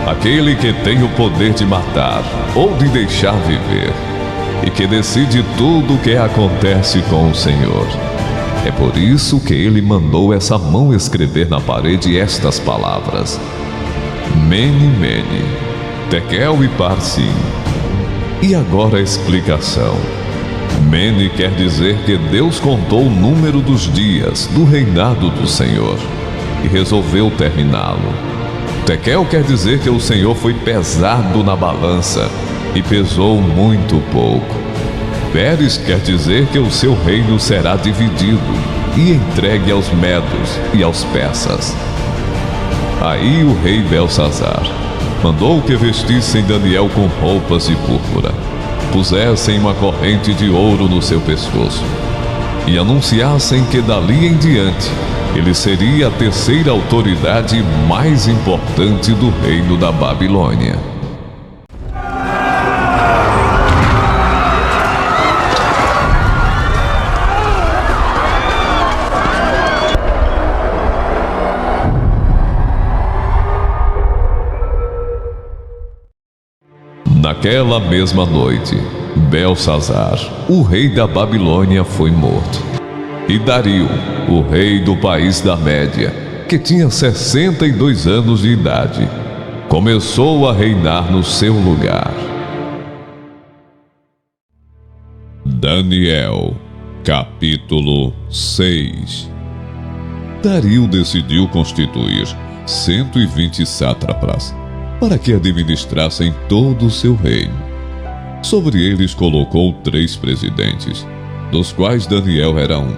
aquele que tem o poder de matar ou de deixar viver, e que decide tudo o que acontece com o Senhor. É por isso que ele mandou essa mão escrever na parede estas palavras: Mene, Mene, Tekel e Parsim. E agora a explicação. Mene quer dizer que Deus contou o número dos dias do reinado do Senhor e resolveu terminá-lo. Tekel quer dizer que o Senhor foi pesado na balança e pesou muito pouco. Pérez quer dizer que o seu reino será dividido e entregue aos medos e aos persas. Aí o rei Belsazar mandou que vestissem Daniel com roupas de púrpura, pusessem uma corrente de ouro no seu pescoço e anunciassem que dali em diante ele seria a terceira autoridade mais importante do reino da Babilônia. Naquela mesma noite, Belsazar, o rei da Babilônia, foi morto. E Dario, o rei do país da Média, que tinha 62 anos de idade, começou a reinar no seu lugar. Daniel, capítulo 6. Dario decidiu constituir 120 sátrapas para que administrassem todo o seu reino. Sobre eles colocou 3 presidentes, dos quais Daniel era um,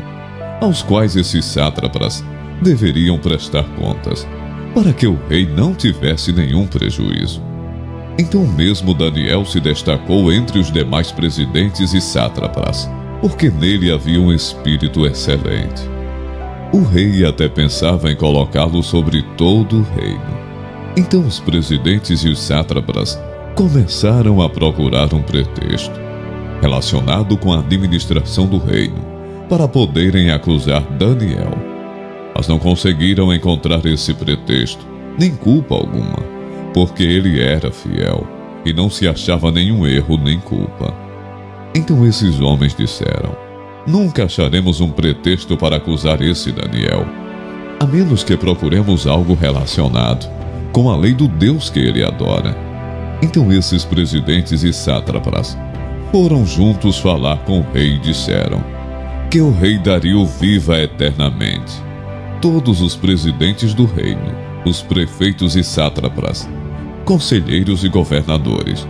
aos quais esses sátrapas deveriam prestar contas, para que o rei não tivesse nenhum prejuízo. Então mesmo Daniel se destacou entre os demais presidentes e sátrapas, porque nele havia um espírito excelente. O rei até pensava em colocá-lo sobre todo o reino. Então os presidentes e os sátrapas começaram a procurar um pretexto relacionado com a administração do reino para poderem acusar Daniel. Mas não conseguiram encontrar esse pretexto, nem culpa alguma, porque ele era fiel e não se achava nenhum erro nem culpa. Então esses homens disseram: Nunca acharemos um pretexto para acusar esse Daniel, a menos que procuremos algo relacionado com a lei do Deus que ele adora. Então esses presidentes e sátrapas foram juntos falar com o rei e disseram que o rei Dario viva eternamente. Todos os presidentes do reino, os prefeitos e sátrapas, conselheiros e governadores,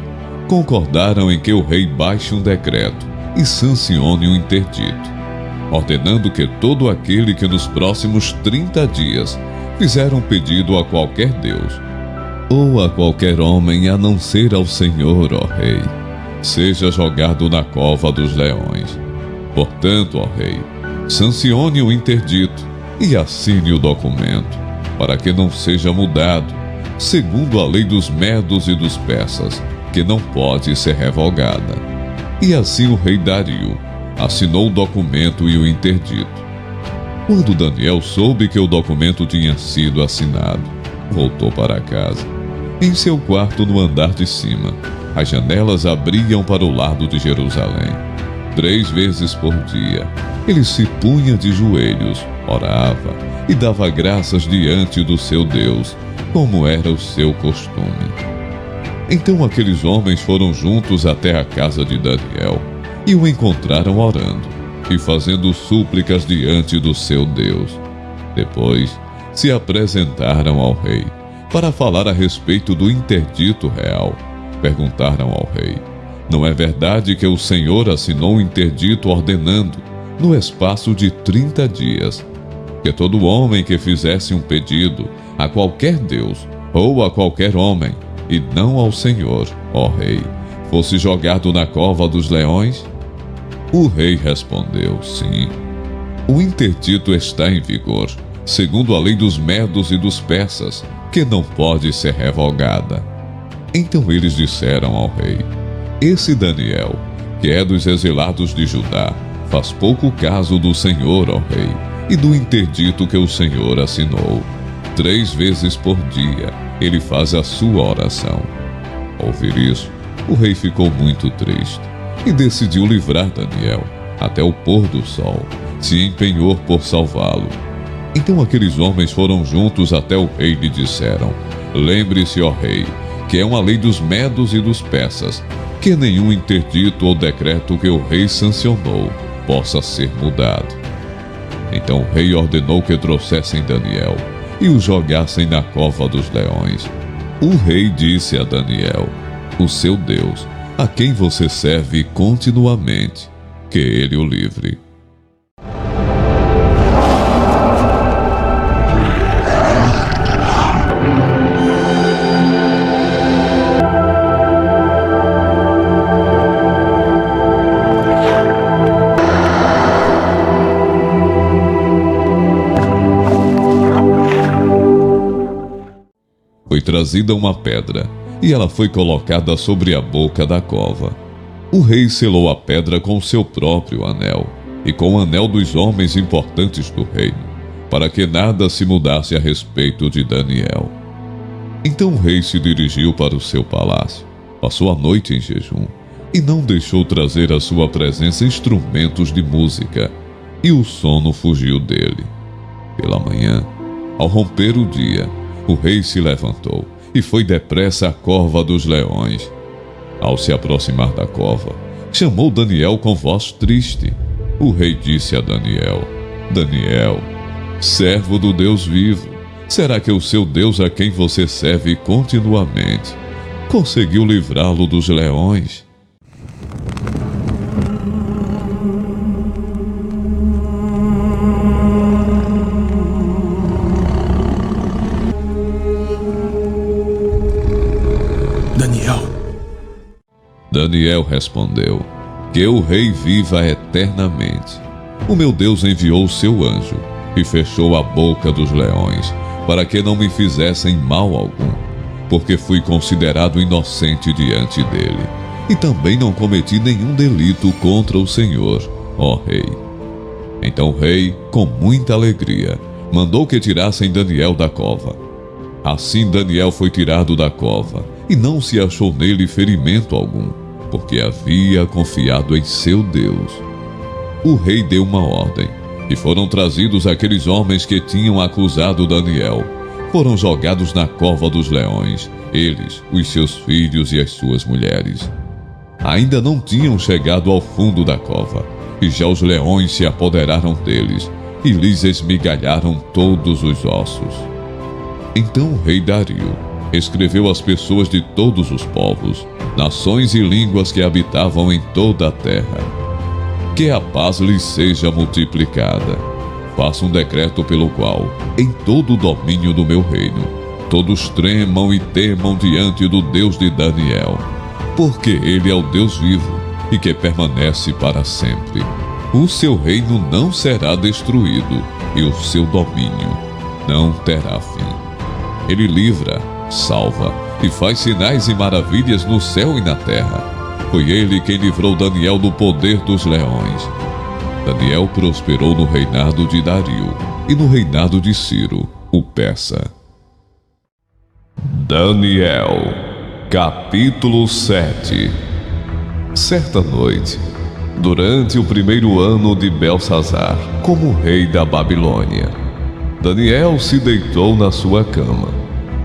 concordaram em que o rei baixe um decreto e sancione um interdito, ordenando que todo aquele que nos próximos 30 dias fizer um pedido a qualquer Deus, ou a qualquer homem a não ser ao Senhor, ó rei, seja jogado na cova dos leões. Portanto, ó rei, sancione o interdito e assine o documento, para que não seja mudado, segundo a lei dos medos e dos persas, que não pode ser revogada. E assim o rei Dario assinou o documento e o interdito. Quando Daniel soube que o documento tinha sido assinado, voltou para casa. Em seu quarto no andar de cima, as janelas abriam para o lado de Jerusalém. 3 vezes por dia, ele se punha de joelhos, orava e dava graças diante do seu Deus, como era o seu costume. Então aqueles homens foram juntos até a casa de Daniel e o encontraram orando e fazendo súplicas diante do seu Deus. Depois se apresentaram ao rei para falar a respeito do interdito real. Perguntaram ao rei: não é verdade que o Senhor assinou um interdito ordenando, no espaço de 30 dias, que todo homem que fizesse um pedido a qualquer Deus ou a qualquer homem, e não ao Senhor, ó rei, fosse jogado na cova dos leões? O rei respondeu: sim. O interdito está em vigor, segundo a lei dos medos e dos persas, que não pode ser revogada. Então eles disseram ao rei: esse Daniel, que é dos exilados de Judá, faz pouco caso do Senhor, ó rei, e do interdito que o Senhor assinou. 3 vezes por dia ele faz a sua oração. Ao ouvir isso, o rei ficou muito triste e decidiu livrar Daniel até o pôr do sol, se empenhou por salvá-lo. Então aqueles homens foram juntos até o rei e lhe disseram: lembre-se, ó rei, que é uma lei dos medos e dos persas, que nenhum interdito ou decreto que o rei sancionou possa ser mudado. Então o rei ordenou que trouxessem Daniel e o jogassem na cova dos leões. O rei disse a Daniel: o seu Deus, a quem você serve continuamente, que ele o livre. Foi trazida uma pedra, e ela foi colocada sobre a boca da cova. O rei selou a pedra com seu próprio anel, e com o anel dos homens importantes do reino, para que nada se mudasse a respeito de Daniel. Então o rei se dirigiu para o seu palácio, passou a noite em jejum, e não deixou trazer à sua presença instrumentos de música, e o sono fugiu dele. Pela manhã, ao romper o dia, o rei se levantou e foi depressa à cova dos leões. Ao se aproximar da cova, chamou Daniel com voz triste. O rei disse a Daniel: Daniel, servo do Deus vivo, será que o seu Deus, a quem você serve continuamente, conseguiu livrá-lo dos leões? Daniel respondeu: que o rei viva eternamente. O meu Deus enviou o seu anjo e fechou a boca dos leões, para que não me fizessem mal algum, porque fui considerado inocente diante dele, e também não cometi nenhum delito contra o Senhor, ó rei. Então o rei, com muita alegria, mandou que tirassem Daniel da cova. Assim Daniel foi tirado da cova, e não se achou nele ferimento algum, porque havia confiado em seu Deus. o rei deu uma ordem, e foram trazidos aqueles homens que tinham acusado Daniel. Foram jogados na cova dos leões, eles, os seus filhos e as suas mulheres. Ainda não tinham chegado ao fundo da cova, e já os leões se apoderaram deles, e lhes esmigalharam todos os ossos. Então o rei Dario escreveu às pessoas de todos os povos, nações e línguas que habitavam em toda a terra: que a paz lhes seja multiplicada. Faça um decreto pelo qual, em todo o domínio do meu reino, todos tremam e temam diante do Deus de Daniel, porque ele é o Deus vivo e que permanece para sempre. O seu reino não será destruído e o seu domínio não terá fim. Ele livra, salva e faz sinais e maravilhas no céu e na terra. Foi ele quem livrou Daniel do poder dos leões. Daniel prosperou no reinado de Dario e no reinado de Ciro, o persa. Daniel, capítulo 7. Certa noite, durante o primeiro ano de Belsazar, como rei da Babilônia, Daniel se deitou na sua cama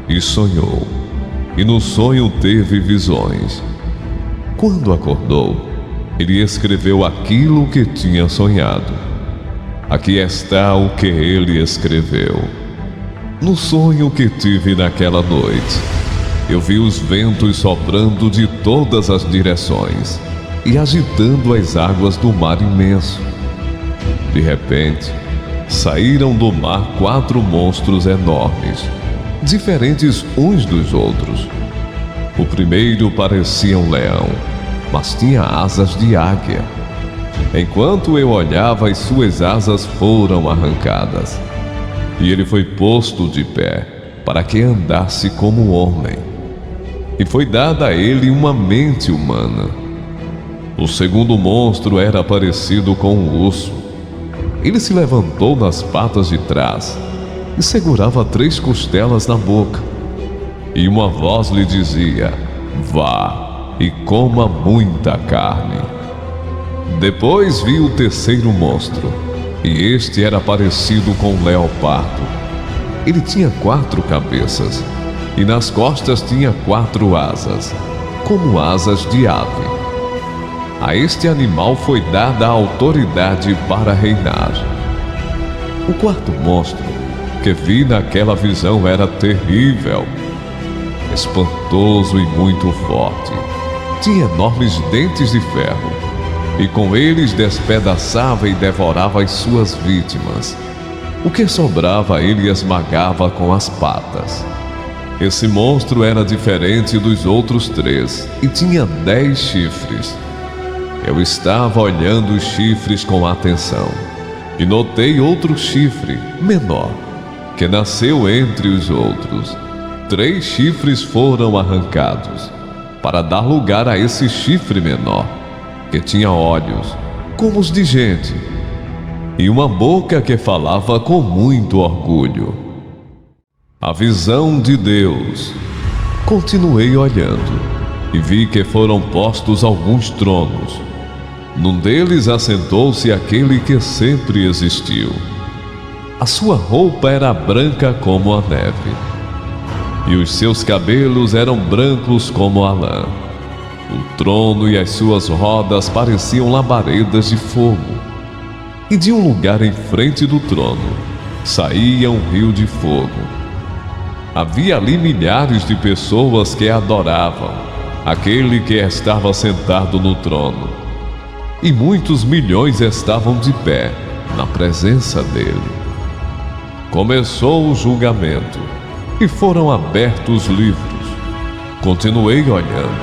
e sonhou, e no sonho teve visões. Quando acordou, ele escreveu aquilo que tinha sonhado. Aqui está o que ele escreveu. No sonho que tive naquela noite, eu vi os ventos soprando de todas as direções e agitando as águas do mar imenso. De repente, saíram do mar 4 monstros enormes, diferentes uns dos outros. O primeiro parecia um leão, mas tinha asas de águia. Enquanto eu olhava, as suas asas foram arrancadas, e ele foi posto de pé, para que andasse como homem. E foi dada a ele uma mente humana. O segundo monstro era parecido com um urso. Ele se levantou nas patas de trás e segurava 3 costelas na boca. E uma voz lhe dizia: vá e coma muita carne. Depois vi o terceiro monstro, e este era parecido com um leopardo. Ele tinha 4 cabeças, e nas costas tinha 4 asas, como asas de ave. A este animal foi dada a autoridade para reinar. O quarto monstro que vi naquela visão era terrível, espantoso e muito forte. Tinha enormes dentes de ferro, e com eles despedaçava e devorava as suas vítimas. O que sobrava ele esmagava com as patas. Esse monstro era diferente dos outros 3 e tinha 10 chifres. Eu estava olhando os chifres com atenção e notei outro chifre, menor, que nasceu entre os outros. 3 chifres foram arrancados para dar lugar a esse chifre menor, que tinha olhos como os de gente e uma boca que falava com muito orgulho. A visão de Deus. Continuei olhando e vi que foram postos alguns tronos. Num deles assentou-se aquele que sempre existiu. A sua roupa era branca como a neve, e os seus cabelos eram brancos como a lã. O trono e as suas rodas pareciam labaredas de fogo, e de um lugar em frente do trono saía um rio de fogo. Havia ali milhares de pessoas que adoravam aquele que estava sentado no trono, e muitos milhões estavam de pé na presença dele. Começou o julgamento e foram abertos livros. Continuei olhando,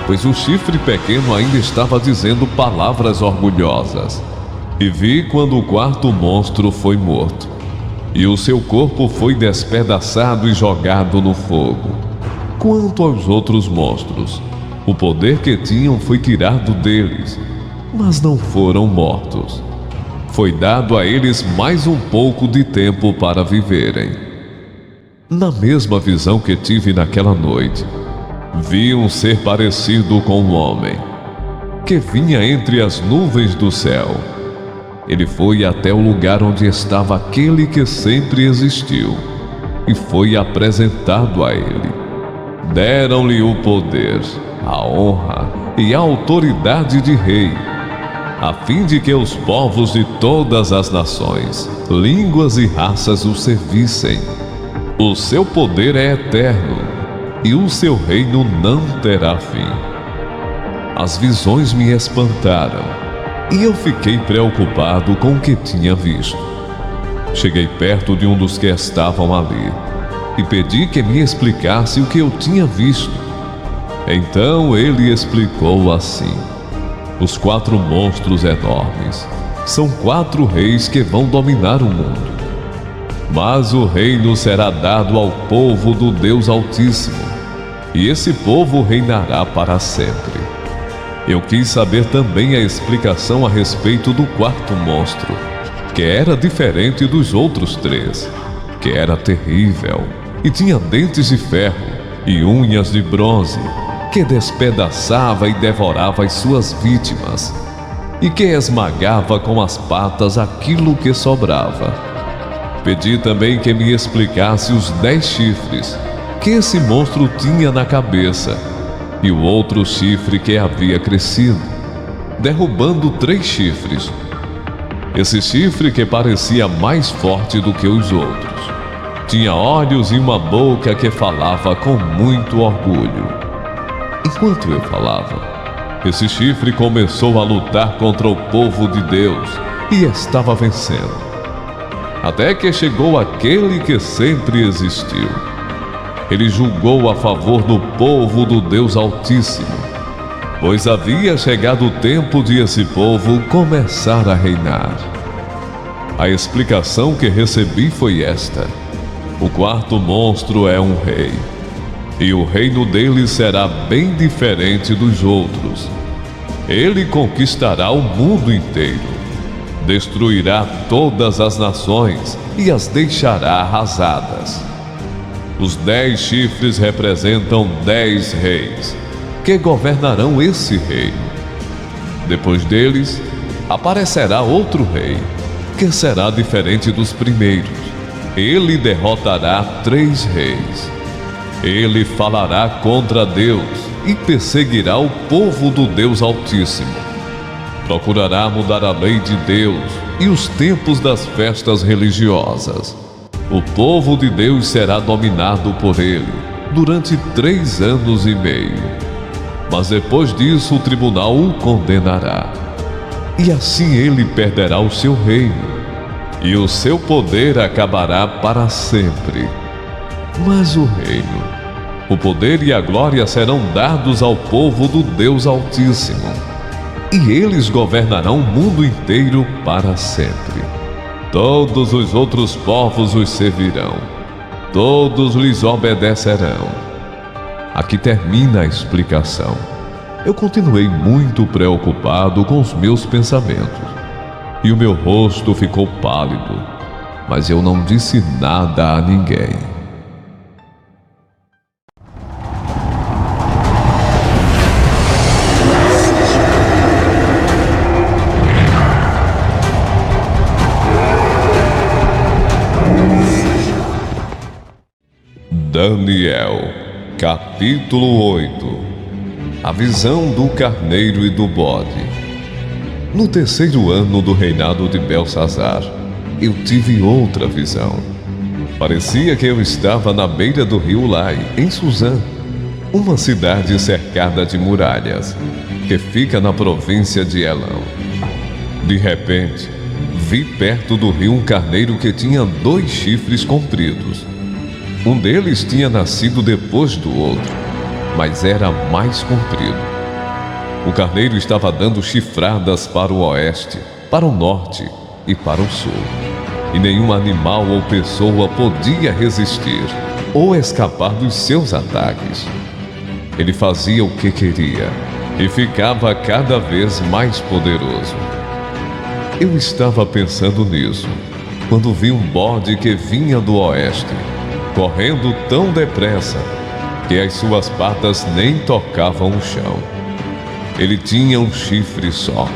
pois o chifre pequeno ainda estava dizendo palavras orgulhosas. E vi quando o quarto monstro foi morto, e o seu corpo foi despedaçado e jogado no fogo. Quanto aos outros monstros, o poder que tinham foi tirado deles, mas não foram mortos. Foi dado a eles mais um pouco de tempo para viverem. Na mesma visão que tive naquela noite, vi um ser parecido com um homem, que vinha entre as nuvens do céu. Ele foi até o lugar onde estava aquele que sempre existiu e foi apresentado a ele. Deram-lhe o poder, a honra e a autoridade de rei, a fim de que os povos de todas as nações, línguas e raças o servissem. O seu poder é eterno e o seu reino não terá fim. As visões me espantaram e eu fiquei preocupado com o que tinha visto. Cheguei perto de um dos que estavam ali e pedi que me explicasse o que eu tinha visto. Então ele explicou assim: os 4 monstros enormes são 4 reis que vão dominar o mundo. Mas o reino será dado ao povo do Deus Altíssimo, e esse povo reinará para sempre. Eu quis saber também a explicação a respeito do 4º monstro, que era diferente dos outros 3, que era terrível, e tinha dentes de ferro e unhas de bronze, que despedaçava e devorava as suas vítimas, e que esmagava com as patas aquilo que sobrava. Pedi também que me explicasse os 10 chifres que esse monstro tinha na cabeça, e o outro chifre que havia crescido, derrubando 3 chifres. Esse chifre, que parecia mais forte do que os outros, tinha olhos e uma boca que falava com muito orgulho. Enquanto eu falava, esse chifre começou a lutar contra o povo de Deus e estava vencendo, até que chegou aquele que sempre existiu. Ele julgou a favor do povo do Deus Altíssimo, pois havia chegado o tempo de esse povo começar a reinar. A explicação que recebi foi esta: o 4º monstro é um rei, e o reino dele será bem diferente dos outros. Ele conquistará o mundo inteiro, destruirá todas as nações e as deixará arrasadas. Os 10 chifres representam 10 reis, que governarão esse reino. Depois deles, aparecerá outro rei, que será diferente dos primeiros. Ele derrotará 3 reis. Ele falará contra Deus e perseguirá o povo do Deus Altíssimo. Procurará mudar a lei de Deus e os tempos das festas religiosas. O povo de Deus será dominado por ele durante 3 anos e meio. Mas depois disso o tribunal o condenará. E assim ele perderá o seu reino, e o seu poder acabará para sempre. Mas o reino, o poder e a glória serão dados ao povo do Deus Altíssimo, e eles governarão o mundo inteiro para sempre. Todos os outros povos os servirão, todos lhes obedecerão. Aqui termina a explicação. Eu continuei muito preocupado com os meus pensamentos, e o meu rosto ficou pálido, mas eu não disse nada a ninguém. Daniel, capítulo 8. A visão do carneiro e do bode. No 3º ano do reinado de Belsazar, eu tive outra visão. Parecia que eu estava na beira do rio Ulai, em Suzã, uma cidade cercada de muralhas, que fica na província de Elão. De repente, vi perto do rio um carneiro que tinha 2 chifres compridos. Um deles tinha nascido depois do outro, mas era mais comprido. O carneiro estava dando chifradas para o oeste, para o norte e para o sul. E nenhum animal ou pessoa podia resistir ou escapar dos seus ataques. Ele fazia o que queria e ficava cada vez mais poderoso. Eu estava pensando nisso quando vi um bode que vinha do oeste, correndo tão depressa que as suas patas nem tocavam o chão. Ele tinha um chifre só,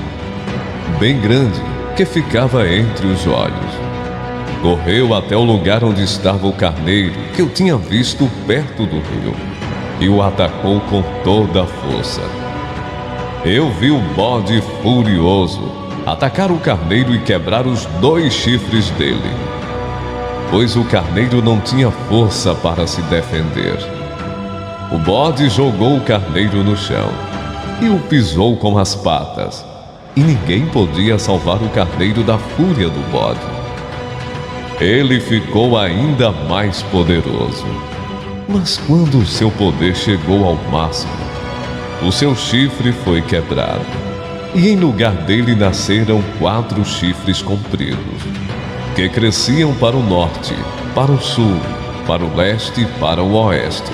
bem grande que ficava entre os olhos. Correu até o lugar onde estava o carneiro que eu tinha visto perto do rio e o atacou com toda a força. Eu vi o bode furioso atacar o carneiro e quebrar os 2 chifres dele, pois o carneiro não tinha força para se defender. O bode jogou o carneiro no chão e o pisou com as patas, e ninguém podia salvar o carneiro da fúria do bode. Ele ficou ainda mais poderoso. Mas quando o seu poder chegou ao máximo, o seu chifre foi quebrado, e em lugar dele nasceram 4 chifres compridos, que cresciam para o norte, para o sul, para o leste e para o oeste.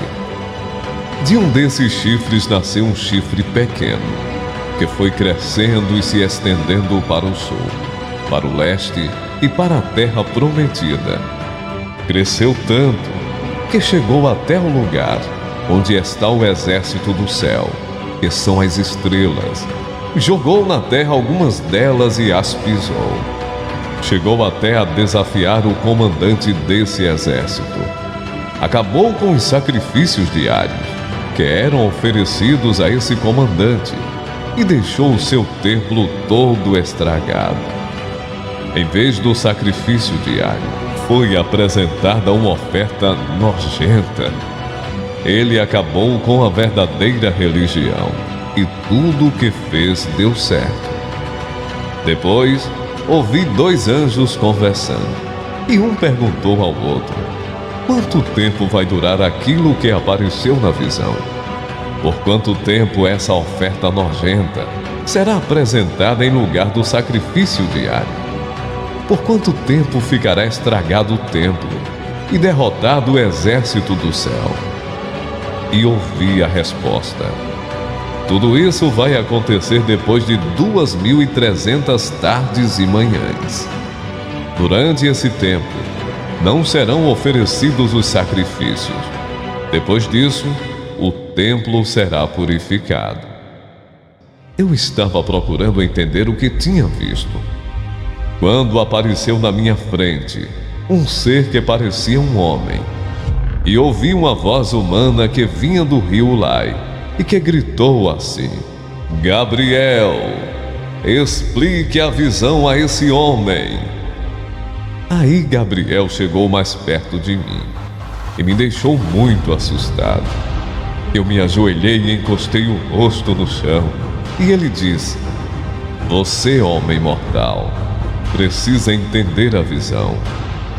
De um desses chifres nasceu um chifre pequeno, que foi crescendo e se estendendo para o sul, para o leste e para a terra prometida. Cresceu tanto que chegou até o lugar onde está o exército do céu, que são as estrelas. Jogou na terra algumas delas e as pisou. Chegou até a desafiar o comandante desse exército. Acabou com os sacrifícios diários que eram oferecidos a esse comandante e deixou o seu templo todo estragado. Em vez do sacrifício diário, foi apresentada uma oferta nojenta. Ele acabou com a verdadeira religião e tudo o que fez deu certo. Depois, ouvi 2 anjos conversando e um perguntou ao outro: quanto tempo vai durar aquilo que apareceu na visão? Por quanto tempo essa oferta nojenta será apresentada em lugar do sacrifício diário? Por quanto tempo ficará estragado o templo e derrotado o exército do céu? E ouvi a resposta: tudo isso vai acontecer depois de 2.300 tardes e manhãs. Durante esse tempo, não serão oferecidos os sacrifícios. Depois disso, o templo será purificado. Eu estava procurando entender o que tinha visto, quando apareceu na minha frente um ser que parecia um homem, e ouvi uma voz humana que vinha do rio Ulai e que gritou assim: Gabriel, explique a visão a esse homem. Aí Gabriel chegou mais perto de mim e me deixou muito assustado. Eu me ajoelhei e encostei o rosto no chão, e ele disse: você, homem mortal, precisa entender a visão,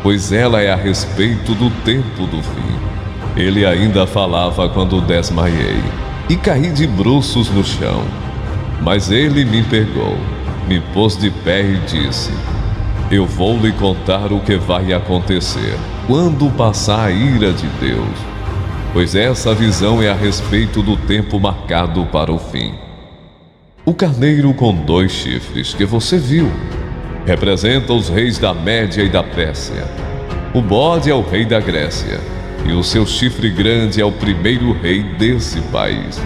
pois ela é a respeito do tempo do fim. Ele ainda falava quando desmaiei e caí de bruços no chão. Mas ele me pegou, me pôs de pé e disse: eu vou lhe contar o que vai acontecer quando passar a ira de Deus, pois essa visão é a respeito do tempo marcado para o fim. O carneiro com 2 chifres que você viu representa os reis da Média e da Pérsia. O bode é o rei da Grécia, e o seu chifre grande é o primeiro rei desse país.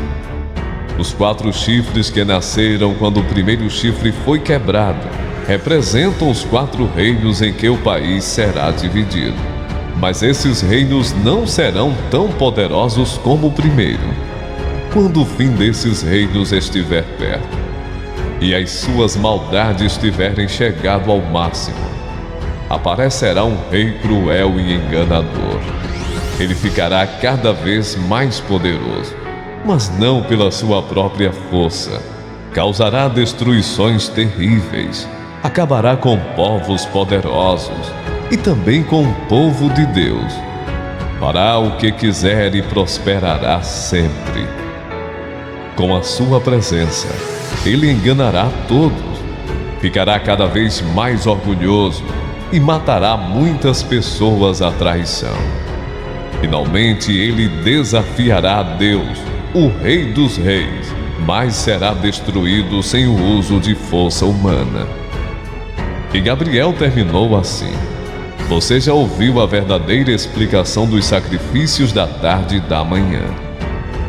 Os 4 chifres que nasceram quando o primeiro chifre foi quebrado representam os 4 reinos em que o país será dividido. Mas esses reinos não serão tão poderosos como o primeiro. Quando o fim desses reinos estiver perto e as suas maldades tiverem chegado ao máximo, aparecerá um rei cruel e enganador. Ele ficará cada vez mais poderoso, mas não pela sua própria força. Causará destruições terríveis, acabará com povos poderosos e também com o povo de Deus. Fará o que quiser e prosperará sempre. Com a sua presença, ele enganará todos, ficará cada vez mais orgulhoso e matará muitas pessoas à traição. Finalmente, ele desafiará a Deus, o Rei dos Reis, mas será destruído sem o uso de força humana. E Gabriel terminou assim: você já ouviu a verdadeira explicação dos sacrifícios da tarde e da manhã.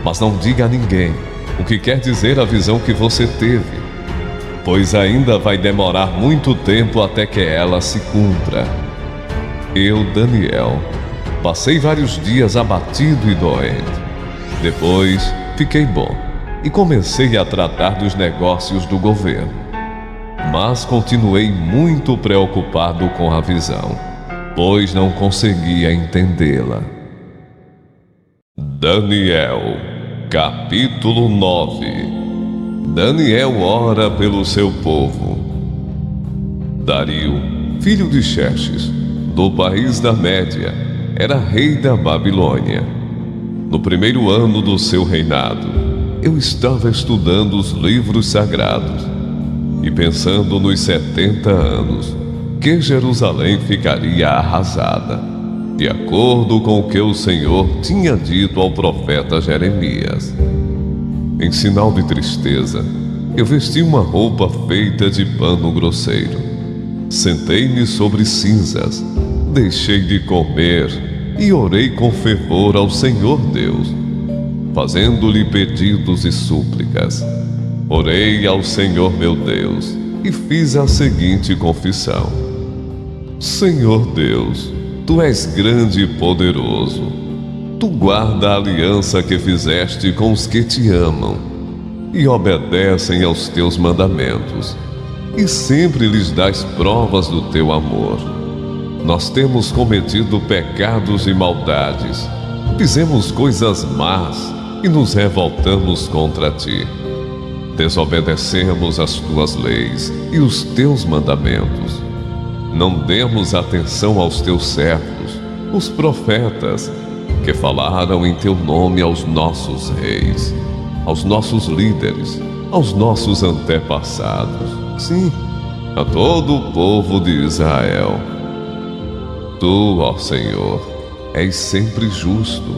Mas não diga a ninguém o que quer dizer a visão que você teve, pois ainda vai demorar muito tempo até que ela se cumpra. Eu, Daniel, passei vários dias abatido e doente. Depois, fiquei bom e comecei a tratar dos negócios do governo. Mas continuei muito preocupado com a visão, pois não conseguia entendê-la. Daniel, capítulo 9. Daniel ora pelo seu povo. Dario, filho de Xerxes, do país da Média, era rei da Babilônia. No primeiro ano do seu reinado, eu estava estudando os livros sagrados e pensando nos 70 anos que Jerusalém ficaria arrasada, de acordo com o que o Senhor tinha dito ao profeta Jeremias. Em sinal de tristeza, eu vesti uma roupa feita de pano grosseiro. Sentei-me sobre cinzas, deixei de comer e orei com fervor ao Senhor Deus, fazendo-lhe pedidos e súplicas. Orei ao Senhor meu Deus e fiz a seguinte confissão: Senhor Deus, Tu és grande e poderoso. Tu guarda a aliança que fizeste com os que te amam e obedecem aos teus mandamentos, e sempre lhes dás provas do teu amor. Nós temos cometido pecados e maldades, fizemos coisas más e nos revoltamos contra ti. Desobedecemos as tuas leis e os teus mandamentos. Não demos atenção aos teus servos, os profetas, que falaram em teu nome aos nossos reis, aos nossos líderes, aos nossos antepassados, sim, a todo o povo de Israel. Tu, ó Senhor, és sempre justo,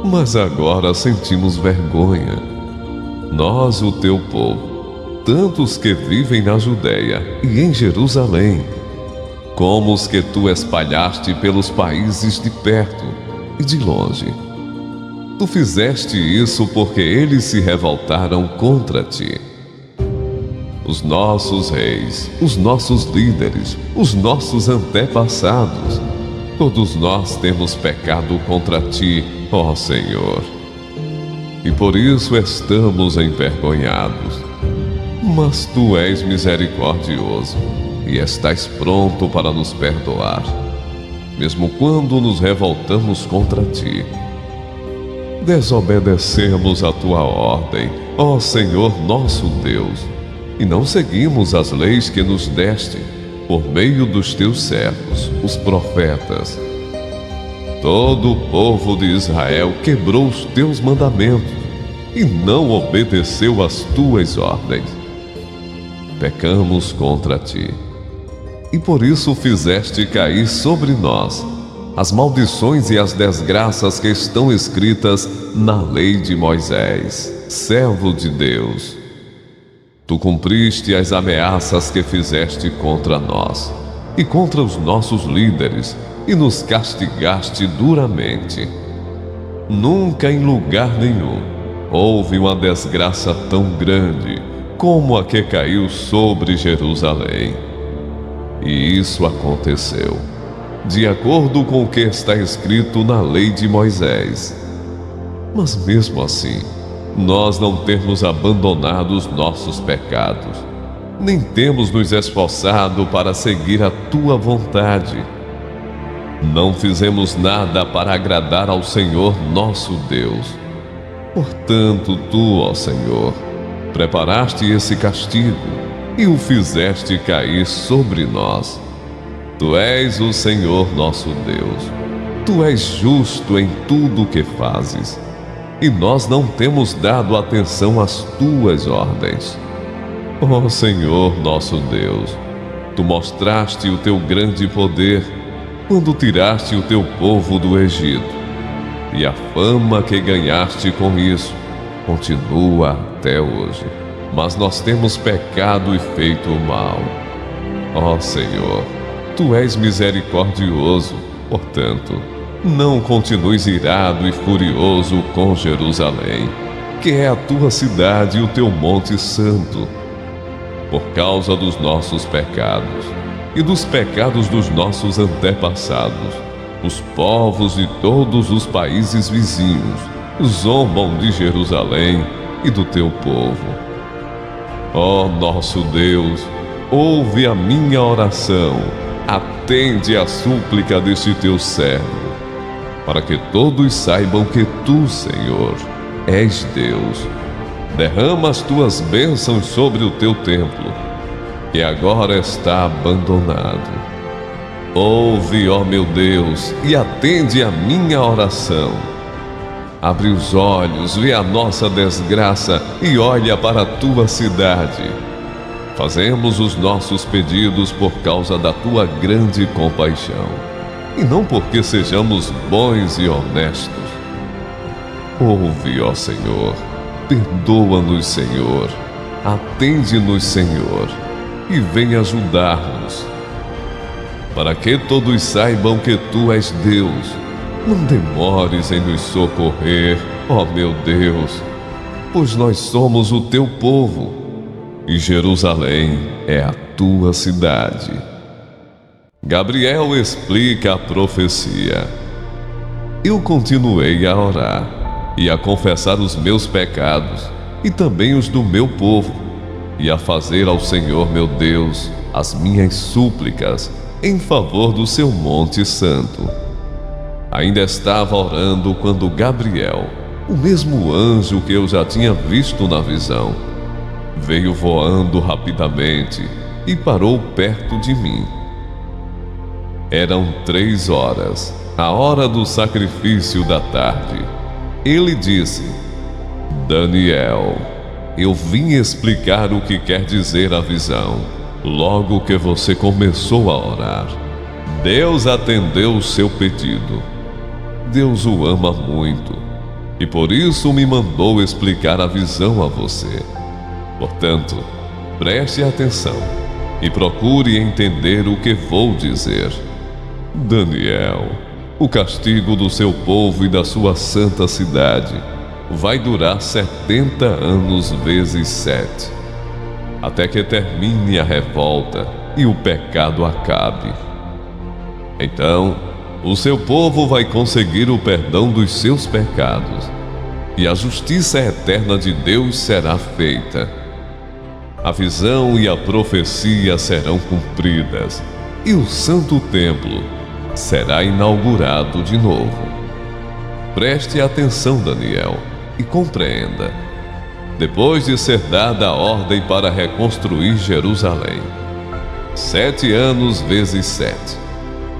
mas agora sentimos vergonha. Nós, o teu povo, tanto os que vivem na Judéia e em Jerusalém, como os que tu espalhaste pelos países de perto e de longe. Tu fizeste isso porque eles se revoltaram contra ti. Os nossos reis, os nossos líderes, os nossos antepassados, todos nós temos pecado contra ti, ó Senhor. E por isso estamos envergonhados. Mas tu és misericordioso e estás pronto para nos perdoar, mesmo quando nos revoltamos contra ti. Desobedecemos a tua ordem, ó Senhor nosso Deus, e não seguimos as leis que nos deste por meio dos teus servos, os profetas. Todo o povo de Israel quebrou os teus mandamentos e não obedeceu às tuas ordens. Pecamos contra ti, e por isso fizeste cair sobre nós as maldições e as desgraças que estão escritas na lei de Moisés, servo de Deus. Tu cumpriste as ameaças que fizeste contra nós e contra os nossos líderes, e nos castigaste duramente. Nunca em lugar nenhum houve uma desgraça tão grande como a que caiu sobre Jerusalém. E isso aconteceu de acordo com o que está escrito na lei de Moisés. Mas mesmo assim, nós não temos abandonado os nossos pecados, nem temos nos esforçado para seguir a tua vontade. Não fizemos nada para agradar ao Senhor nosso Deus. Portanto, tu, ó Senhor, preparaste esse castigo e o fizeste cair sobre nós. Tu és o Senhor nosso Deus. Tu és justo em tudo o que fazes, e nós não temos dado atenção às tuas ordens. Ó Senhor nosso Deus, tu mostraste o teu grande poder quando tiraste o teu povo do Egito, e a fama que ganhaste com isso continua até hoje. Mas nós temos pecado e feito o mal. Ó Senhor, tu és misericordioso, portanto, não continues irado e furioso com Jerusalém, que é a tua cidade e o teu monte santo. por causa dos nossos pecados e dos pecados dos nossos antepassados. Os povos de todos os países vizinhos zombam de Jerusalém e do teu povo. Ó nosso Deus, ouve a minha oração, atende à súplica deste teu servo, para que todos saibam que tu, Senhor, és Deus. Derrama as tuas bênçãos sobre o teu templo, que agora está abandonado. Ouve, ó meu Deus, e atende a minha oração. Abre os olhos, vê a nossa desgraça e olha para a tua cidade. Fazemos os nossos pedidos por causa da tua grande compaixão, e não porque sejamos bons e honestos. Ouve, ó Senhor, perdoa-nos, Senhor, atende-nos, Senhor, e vem ajudar-nos, para que todos saibam que tu és Deus. Não demores em nos socorrer, ó meu Deus, pois nós somos o teu povo, e Jerusalém é a tua cidade. Gabriel explica a profecia. Eu continuei a orar e a confessar os meus pecados e também os do meu povo, e a fazer ao Senhor meu Deus as minhas súplicas em favor do seu monte santo. Ainda estava orando quando Gabriel, o mesmo anjo que eu já tinha visto na visão, veio voando rapidamente e parou perto de mim. Eram 3 horas, a hora do sacrifício da tarde. Ele disse: Daniel, eu vim explicar o que quer dizer a visão. Logo que você começou a orar, Deus atendeu o seu pedido. Deus o ama muito e por isso me mandou explicar a visão a você. Portanto, preste atenção e procure entender o que vou dizer. Daniel, o castigo do seu povo e da sua santa cidade vai durar 70 anos vezes 7, até que termine a revolta e o pecado acabe. Então, o seu povo vai conseguir o perdão dos seus pecados, e a justiça eterna de Deus será feita. A visão e a profecia serão cumpridas, e o santo templo será inaugurado de novo. Preste atenção, Daniel, e compreenda. Depois de ser dada a ordem para reconstruir Jerusalém, 7 anos vezes 7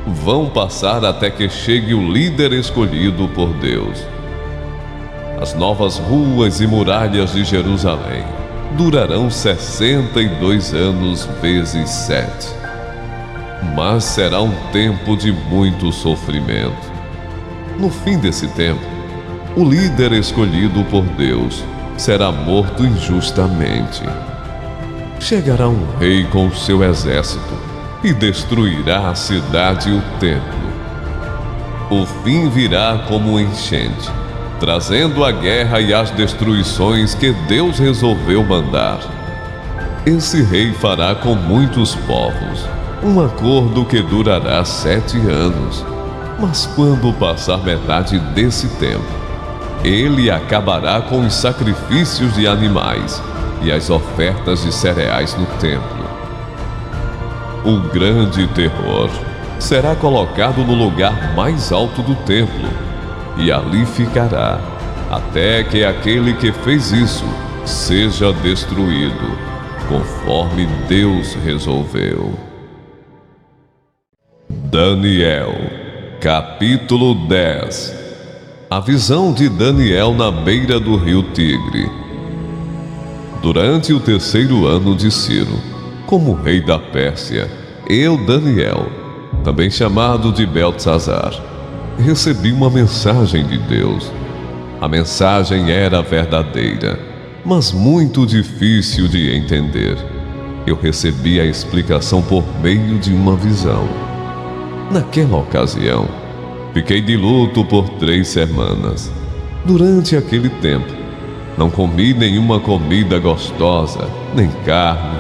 vão passar até que chegue o líder escolhido por Deus. As novas ruas e muralhas de Jerusalém durarão 62 anos vezes 7. Mas será um tempo de muito sofrimento. No fim desse tempo, o líder escolhido por Deus será morto injustamente. Chegará um rei com o seu exército e destruirá a cidade e o templo. O fim virá como enchente, trazendo a guerra e as destruições que Deus resolveu mandar. Esse rei fará com muitos povos um acordo que durará 7 anos, mas quando passar metade desse tempo, ele acabará com os sacrifícios de animais e as ofertas de cereais no templo. O grande terror será colocado no lugar mais alto do templo, e ali ficará, até que aquele que fez isso seja destruído, conforme Deus resolveu. Daniel, capítulo 10. A visão de Daniel na beira do rio Tigre. Durante o 3º ano de Ciro, como rei da Pérsia, eu, Daniel, também chamado de Beltesazar, recebi uma mensagem de Deus. A mensagem era verdadeira, mas muito difícil de entender. Eu recebi a explicação por meio de uma visão. Naquela ocasião, fiquei de luto por 3 semanas. Durante aquele tempo, não comi nenhuma comida gostosa, nem carne,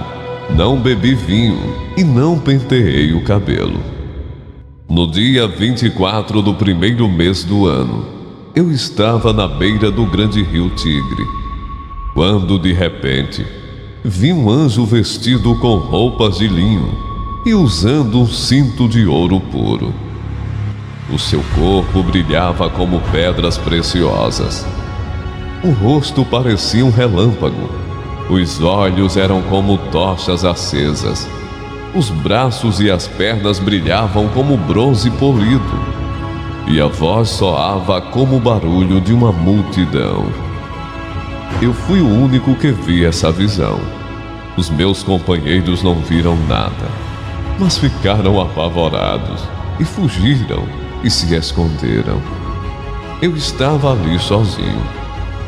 não bebi vinho e não penteei o cabelo. No dia 24 do primeiro mês do ano, eu estava na beira do grande rio Tigre, quando de repente vi um anjo vestido com roupas de linho e usando um cinto de ouro puro. O seu corpo brilhava como pedras preciosas. O rosto parecia um relâmpago. Os olhos eram como tochas acesas. Os braços e as pernas brilhavam como bronze polido. E a voz soava como o barulho de uma multidão. Eu fui o único que vi essa visão. Os meus companheiros não viram nada, mas ficaram apavorados e fugiram e se esconderam. Eu estava ali sozinho,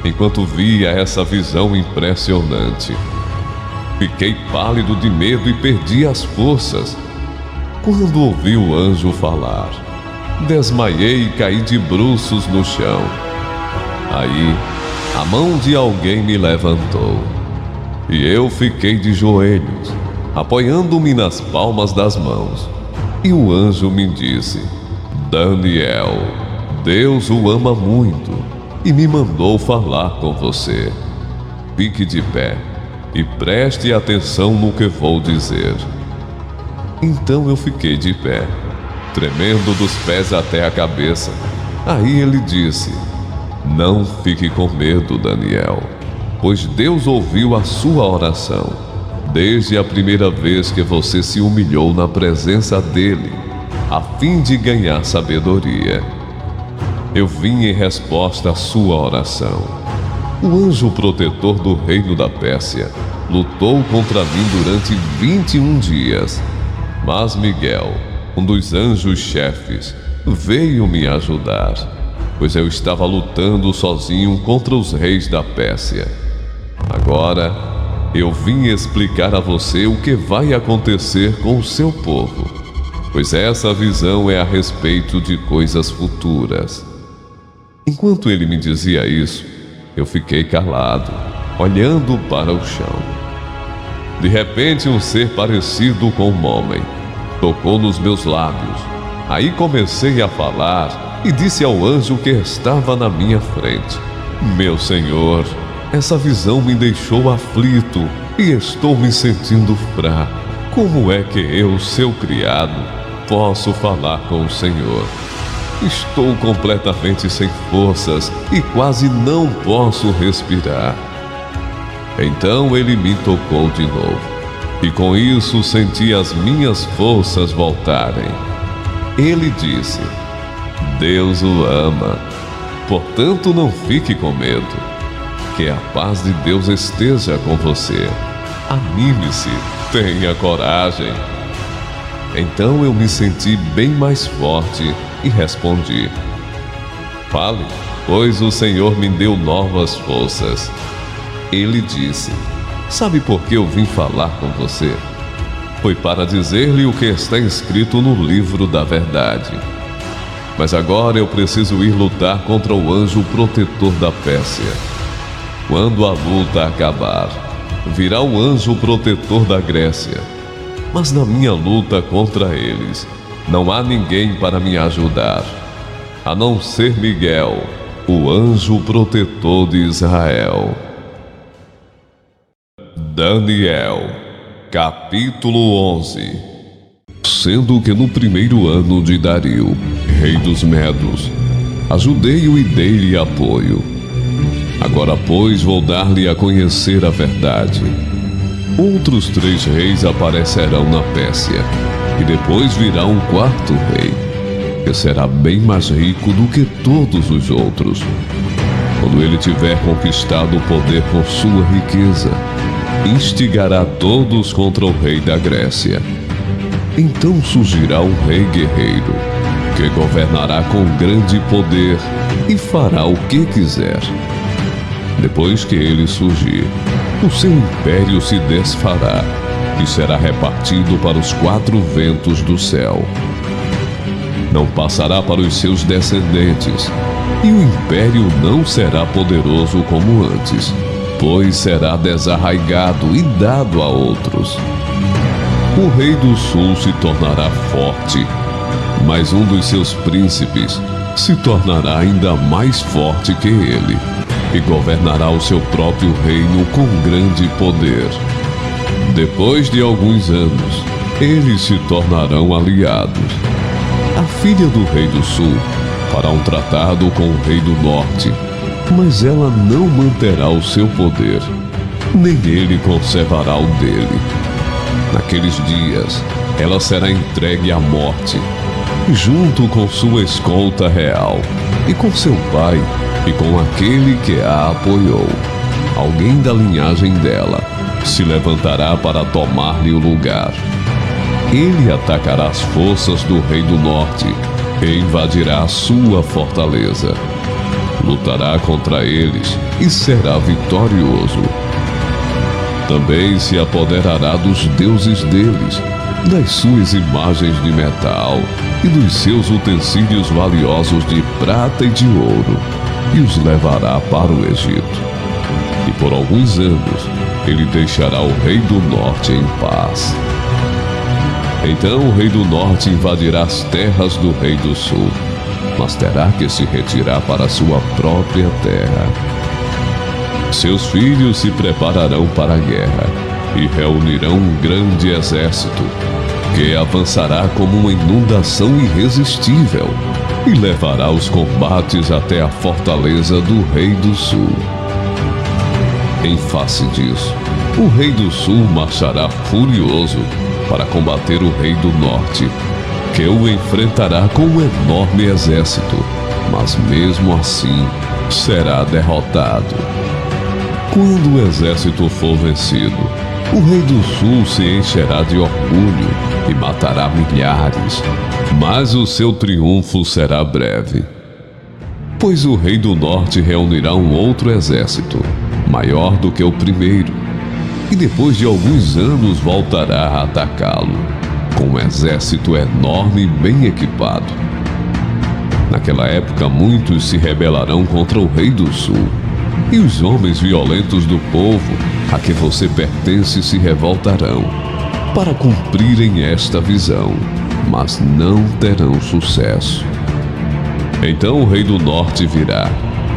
enquanto via essa visão impressionante. Fiquei pálido de medo e perdi as forças. Quando ouvi o anjo falar, desmaiei e caí de bruços no chão. Aí, a mão de alguém me levantou, e eu fiquei de joelhos, apoiando-me nas palmas das mãos. E o anjo me disse: Daniel, Deus o ama muito e me mandou falar com você. Fique de pé e preste atenção no que vou dizer. Então eu fiquei de pé, tremendo dos pés até a cabeça. Aí ele disse: Não fique com medo, Daniel, pois Deus ouviu a sua oração, desde a primeira vez que você se humilhou na presença dele, a fim de ganhar sabedoria. Eu vim em resposta à sua oração. O anjo protetor do reino da Pérsia lutou contra mim durante 21 dias. Mas Miguel, um dos anjos-chefes, veio me ajudar, pois eu estava lutando sozinho contra os reis da Pérsia. Agora, eu vim explicar a você o que vai acontecer com o seu povo, pois essa visão é a respeito de coisas futuras. Enquanto ele me dizia isso, eu fiquei calado, olhando para o chão. De repente, um ser parecido com um homem tocou nos meus lábios. Aí comecei a falar e disse ao anjo que estava na minha frente: Meu senhor, essa visão me deixou aflito e estou me sentindo fraco. Como é que eu, seu criado, posso falar com o Senhor? Estou completamente sem forças e quase não posso respirar. Então ele me tocou de novo, e com isso senti as minhas forças voltarem. Ele disse: Deus o ama, portanto não fique com medo. Que a paz de Deus esteja com você. Anime-se, tenha coragem. Então eu me senti bem mais forte e respondi: Fale, pois o Senhor me deu novas forças. Ele disse: Sabe por que eu vim falar com você? Foi para dizer-lhe o que está escrito no livro da verdade. Mas agora eu preciso ir lutar contra o anjo protetor da Pérsia. Quando a luta acabar, virá o anjo protetor da Grécia. Mas na minha luta contra eles, não há ninguém para me ajudar, a não ser Miguel, o anjo protetor de Israel. Daniel, capítulo 11. Sendo que no primeiro ano de Dario, rei dos Medos, ajudei-o e dei-lhe apoio. Agora, pois, vou dar-lhe a conhecer a verdade. Outros 3 reis aparecerão na Pérsia, e depois virá um 4º rei, que será bem mais rico do que todos os outros. Quando ele tiver conquistado o poder com sua riqueza, instigará todos contra o rei da Grécia. Então surgirá um rei guerreiro, que governará com grande poder e fará o que quiser. Depois que ele surgir, o seu império se desfará e será repartido para os 4 ventos do céu. Não passará para os seus descendentes, e o império não será poderoso como antes, pois será desarraigado e dado a outros. O rei do sul se tornará forte, mas um dos seus príncipes se tornará ainda mais forte que ele e governará o seu próprio reino com grande poder. Depois de alguns anos, eles se tornarão aliados. A filha do rei do sul fará um tratado com o rei do norte, mas ela não manterá o seu poder, nem ele conservará o dele. Naqueles dias, ela será entregue à morte, junto com sua escolta real, e com seu pai, e com aquele que a apoiou. Alguém da linhagem dela se levantará para tomar-lhe o lugar. Ele atacará as forças do rei do norte e invadirá a sua fortaleza. Lutará contra eles e será vitorioso. Também se apoderará dos deuses deles, das suas imagens de metal e dos seus utensílios valiosos de prata e de ouro, e os levará para o Egito. E por alguns anos ele deixará o rei do norte em paz. Então o rei do norte invadirá as terras do rei do sul, mas terá que se retirar para sua própria terra. Seus filhos se prepararão para a guerra e reunirão um grande exército que avançará como uma inundação irresistível e levará os combates até a fortaleza do rei do sul. Em face disso, o rei do sul marchará furioso para combater o rei do norte, que o enfrentará com um enorme exército, mas mesmo assim será derrotado. Quando o exército for vencido, o rei do sul se encherá de orgulho e matará milhares, mas o seu triunfo será breve. Pois o rei do norte reunirá um outro exército, maior do que o primeiro, e depois de alguns anos voltará a atacá-lo, com um exército enorme e bem equipado. Naquela época, muitos se rebelarão contra o rei do sul, e os homens violentos do povo a que você pertence se revoltarão, para cumprirem esta visão, mas não terão sucesso. Então o rei do norte virá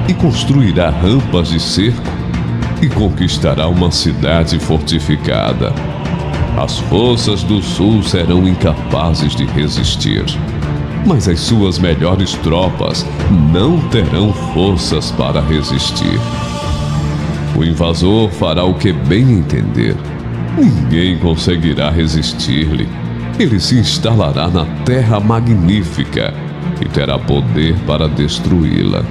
e construirá rampas de cerco e conquistará uma cidade fortificada. As forças do sul serão incapazes de resistir, mas as suas melhores tropas não terão forças para resistir. O invasor fará o que bem entender. Ninguém conseguirá resistir-lhe. Ele se instalará na terra magnífica e terá poder para destruí-la.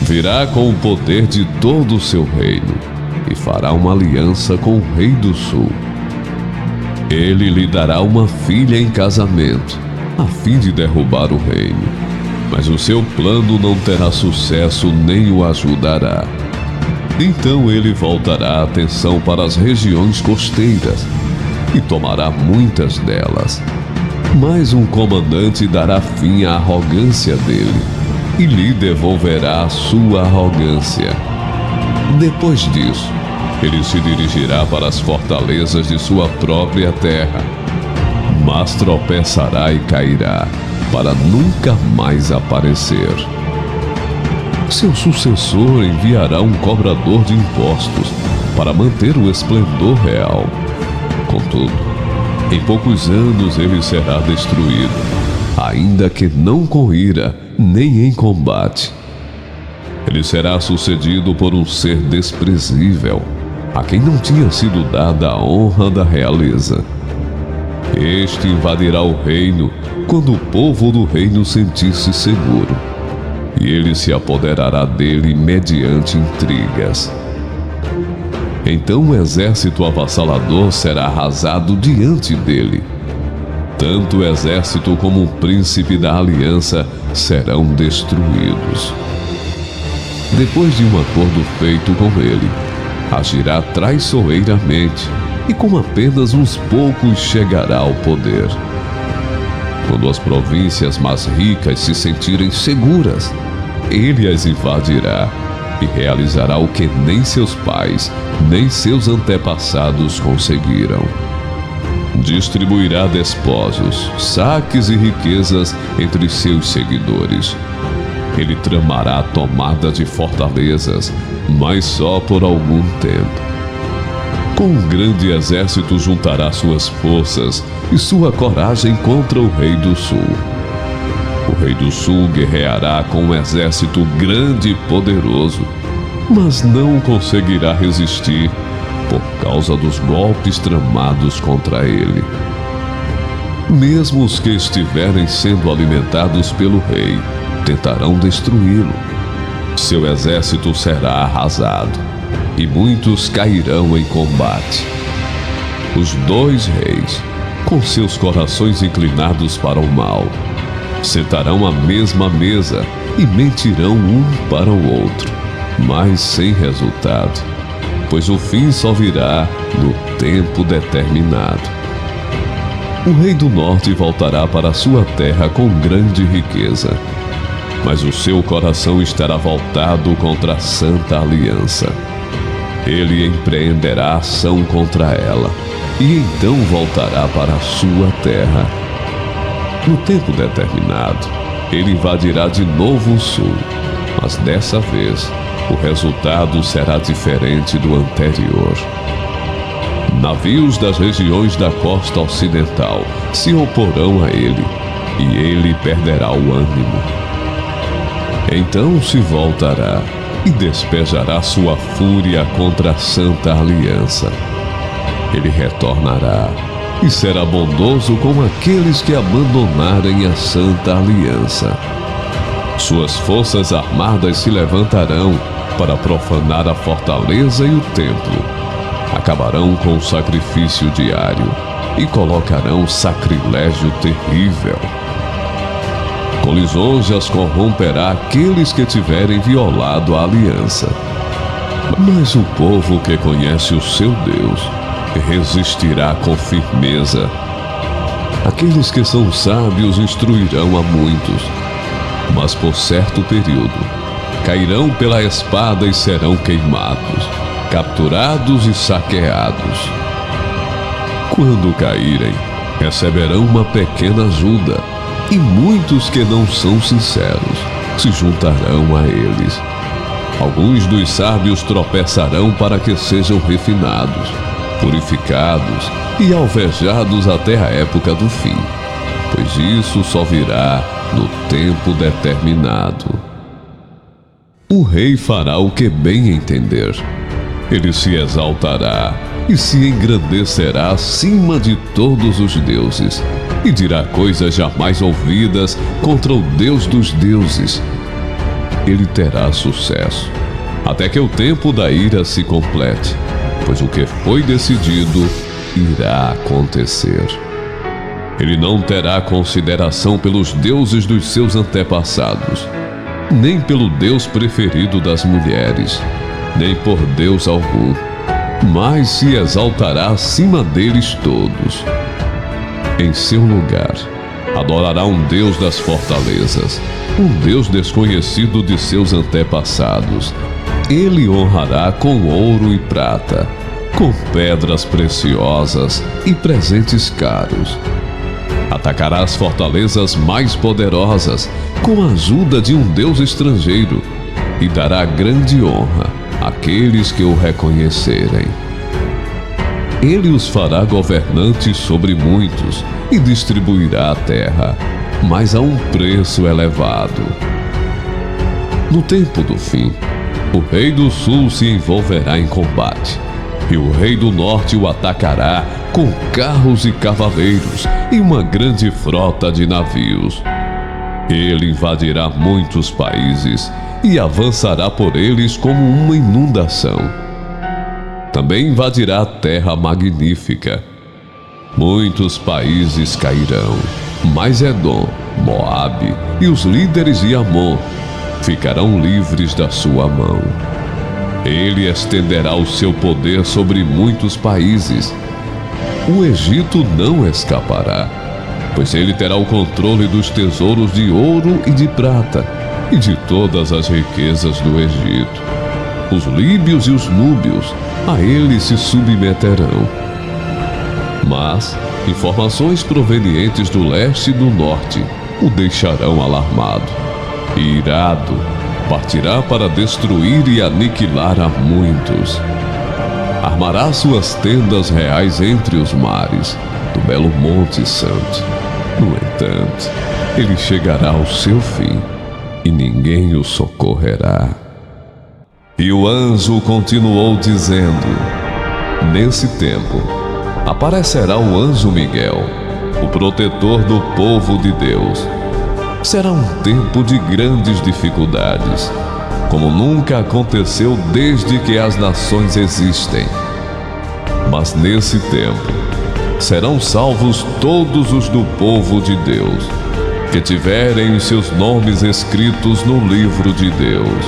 Virá com o poder de todo o seu reino e fará uma aliança com o rei do sul. Ele lhe dará uma filha em casamento, a fim de derrubar o reino. Mas o seu plano não terá sucesso nem o ajudará. Então ele voltará a atenção para as regiões costeiras e tomará muitas delas. Mas um comandante dará fim à arrogância dele e lhe devolverá a sua arrogância. Depois disso, ele se dirigirá para as fortalezas de sua própria terra, mas tropeçará e cairá, para nunca mais aparecer. Seu sucessor enviará um cobrador de impostos para manter o esplendor real. Contudo, em poucos anos ele será destruído, ainda que não com ira nem em combate. Ele será sucedido por um ser desprezível, a quem não tinha sido dada a honra da realeza. Este invadirá o reino quando o povo do reino sentir-se seguro, e ele se apoderará dele mediante intrigas. Então o exército avassalador será arrasado diante dele. Tanto o exército como o príncipe da aliança serão destruídos. Depois de um acordo feito com ele, agirá traiçoeiramente e com apenas uns poucos chegará ao poder. Quando as províncias mais ricas se sentirem seguras, ele as invadirá e realizará o que nem seus pais, nem seus antepassados conseguiram. Distribuirá despojos, saques e riquezas entre seus seguidores. Ele tramará a tomada de fortalezas, mas só por algum tempo. Com um grande exército juntará suas forças e sua coragem contra o rei do sul. O rei do sul guerreará com um exército grande e poderoso, mas não conseguirá resistir por causa dos golpes tramados contra ele. Mesmo os que estiverem sendo alimentados pelo rei tentarão destruí-lo. Seu exército será arrasado e muitos cairão em combate. Os dois reis, com seus corações inclinados para o mal, sentarão à mesma mesa e mentirão um para o outro, mas sem resultado, pois o fim só virá no tempo determinado. O rei do norte voltará para sua terra com grande riqueza, mas o seu coração estará voltado contra a Santa Aliança. Ele empreenderá ação contra ela, e então voltará para a sua terra. No tempo determinado, ele invadirá de novo o sul, mas dessa vez o resultado será diferente do anterior. Navios das regiões da costa ocidental se oporão a ele, e ele perderá o ânimo. Então se voltará e despejará sua fúria contra a Santa Aliança. Ele retornará e será bondoso com aqueles que abandonarem a Santa Aliança. Suas forças armadas se levantarão para profanar a fortaleza e o templo. Acabarão com o sacrifício diário e colocarão sacrilégio terrível. Com lisonjas corromperá aqueles que tiverem violado a aliança. Mas o povo que conhece o seu Deus resistirá com firmeza. Aqueles que são sábios instruirão a muitos, mas por certo período cairão pela espada e serão queimados, capturados e saqueados. Quando caírem, receberão uma pequena ajuda, e muitos que não são sinceros se juntarão a eles. Alguns dos sábios tropeçarão para que sejam refinados, purificados e alvejados até a época do fim, pois isso só virá no tempo determinado. O rei fará o que bem entender. Ele se exaltará e se engrandecerá acima de todos os deuses, e dirá coisas jamais ouvidas contra o Deus dos deuses. Ele terá sucesso, até que o tempo da ira se complete, pois o que foi decidido irá acontecer. Ele não terá consideração pelos deuses dos seus antepassados, nem pelo Deus preferido das mulheres, nem por Deus algum, mas se exaltará acima deles todos. Em seu lugar, adorará um Deus das fortalezas, um Deus desconhecido de seus antepassados. Ele honrará com ouro e prata, com pedras preciosas e presentes caros. Atacará as fortalezas mais poderosas com a ajuda de um Deus estrangeiro e dará grande honra àqueles que o reconhecerem. Ele os fará governantes sobre muitos e distribuirá a terra, mas a um preço elevado. No tempo do fim, o rei do sul se envolverá em combate, e o rei do norte o atacará com carros e cavaleiros e uma grande frota de navios. Ele invadirá muitos países e avançará por eles como uma inundação. Também invadirá a terra magnífica. Muitos países cairão, mas Edom, Moabe e os líderes de Amon ficarão livres da sua mão. Ele estenderá o seu poder sobre muitos países. O Egito não escapará, pois ele terá o controle dos tesouros de ouro e de prata e de todas as riquezas do Egito. Os líbios e os núbios a ele se submeterão. Mas informações provenientes do leste e do norte o deixarão alarmado. E irado, partirá para destruir e aniquilar a muitos. Armará suas tendas reais entre os mares do belo Monte Santo. No entanto, ele chegará ao seu fim e ninguém o socorrerá. E o anjo continuou dizendo: nesse tempo aparecerá o anjo Miguel, o protetor do povo de Deus. Será um tempo de grandes dificuldades, como nunca aconteceu desde que as nações existem. Mas nesse tempo serão salvos todos os do povo de Deus, que tiverem os seus nomes escritos no livro de Deus.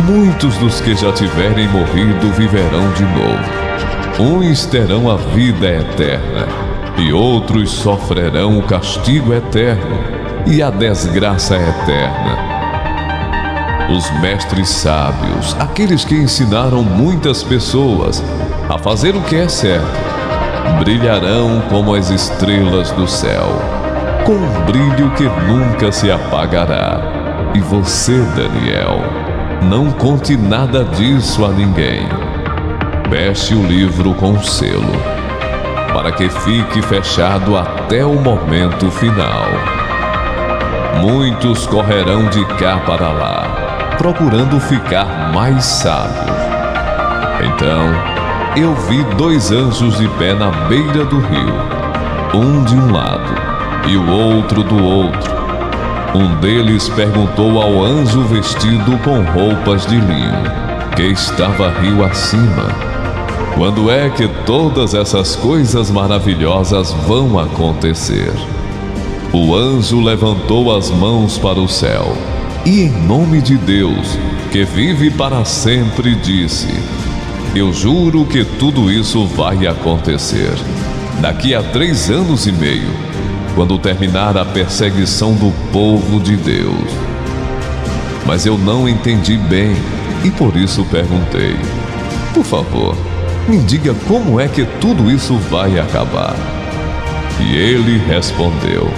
Muitos dos que já tiverem morrido viverão de novo. Uns terão a vida eterna, e outros sofrerão o castigo eterno e a desgraça eterna. Os mestres sábios, aqueles que ensinaram muitas pessoas a fazer o que é certo, brilharão como as estrelas do céu, com um brilho que nunca se apagará. E você, Daniel, não conte nada disso a ninguém. Feche o livro com selo, para que fique fechado até o momento final. Muitos correrão de cá para lá, procurando ficar mais sábios. Então, eu vi 2 anjos de pé na beira do rio, um de um lado e o outro do outro. Um deles perguntou ao anjo vestido com roupas de linho, que estava rio acima: quando é que todas essas coisas maravilhosas vão acontecer? O anjo levantou as mãos para o céu e, em nome de Deus, que vive para sempre, disse: eu juro que tudo isso vai acontecer daqui a 3 anos e meio, quando terminar a perseguição do povo de Deus. Mas eu não entendi bem e por isso perguntei: por favor, me diga como é que tudo isso vai acabar. E ele respondeu: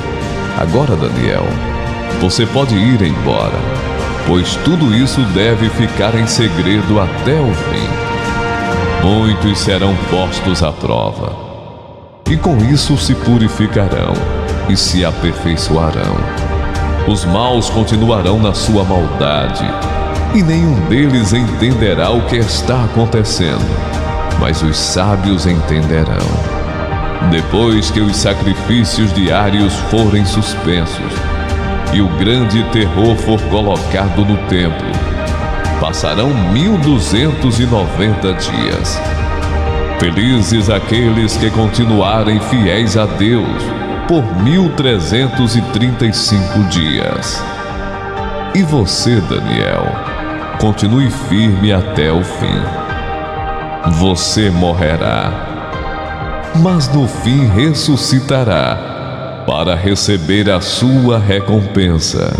agora, Daniel, você pode ir embora, pois tudo isso deve ficar em segredo até o fim. Muitos serão postos à prova, e com isso se purificarão e se aperfeiçoarão. Os maus continuarão na sua maldade, e nenhum deles entenderá o que está acontecendo, mas os sábios entenderão. Depois que os sacrifícios diários forem suspensos e o grande terror for colocado no templo, passarão 1290 dias. Felizes aqueles que continuarem fiéis a Deus por 1335 dias. E você, Daniel, continue firme até o fim. Você morrerá, mas no fim ressuscitará para receber a sua recompensa.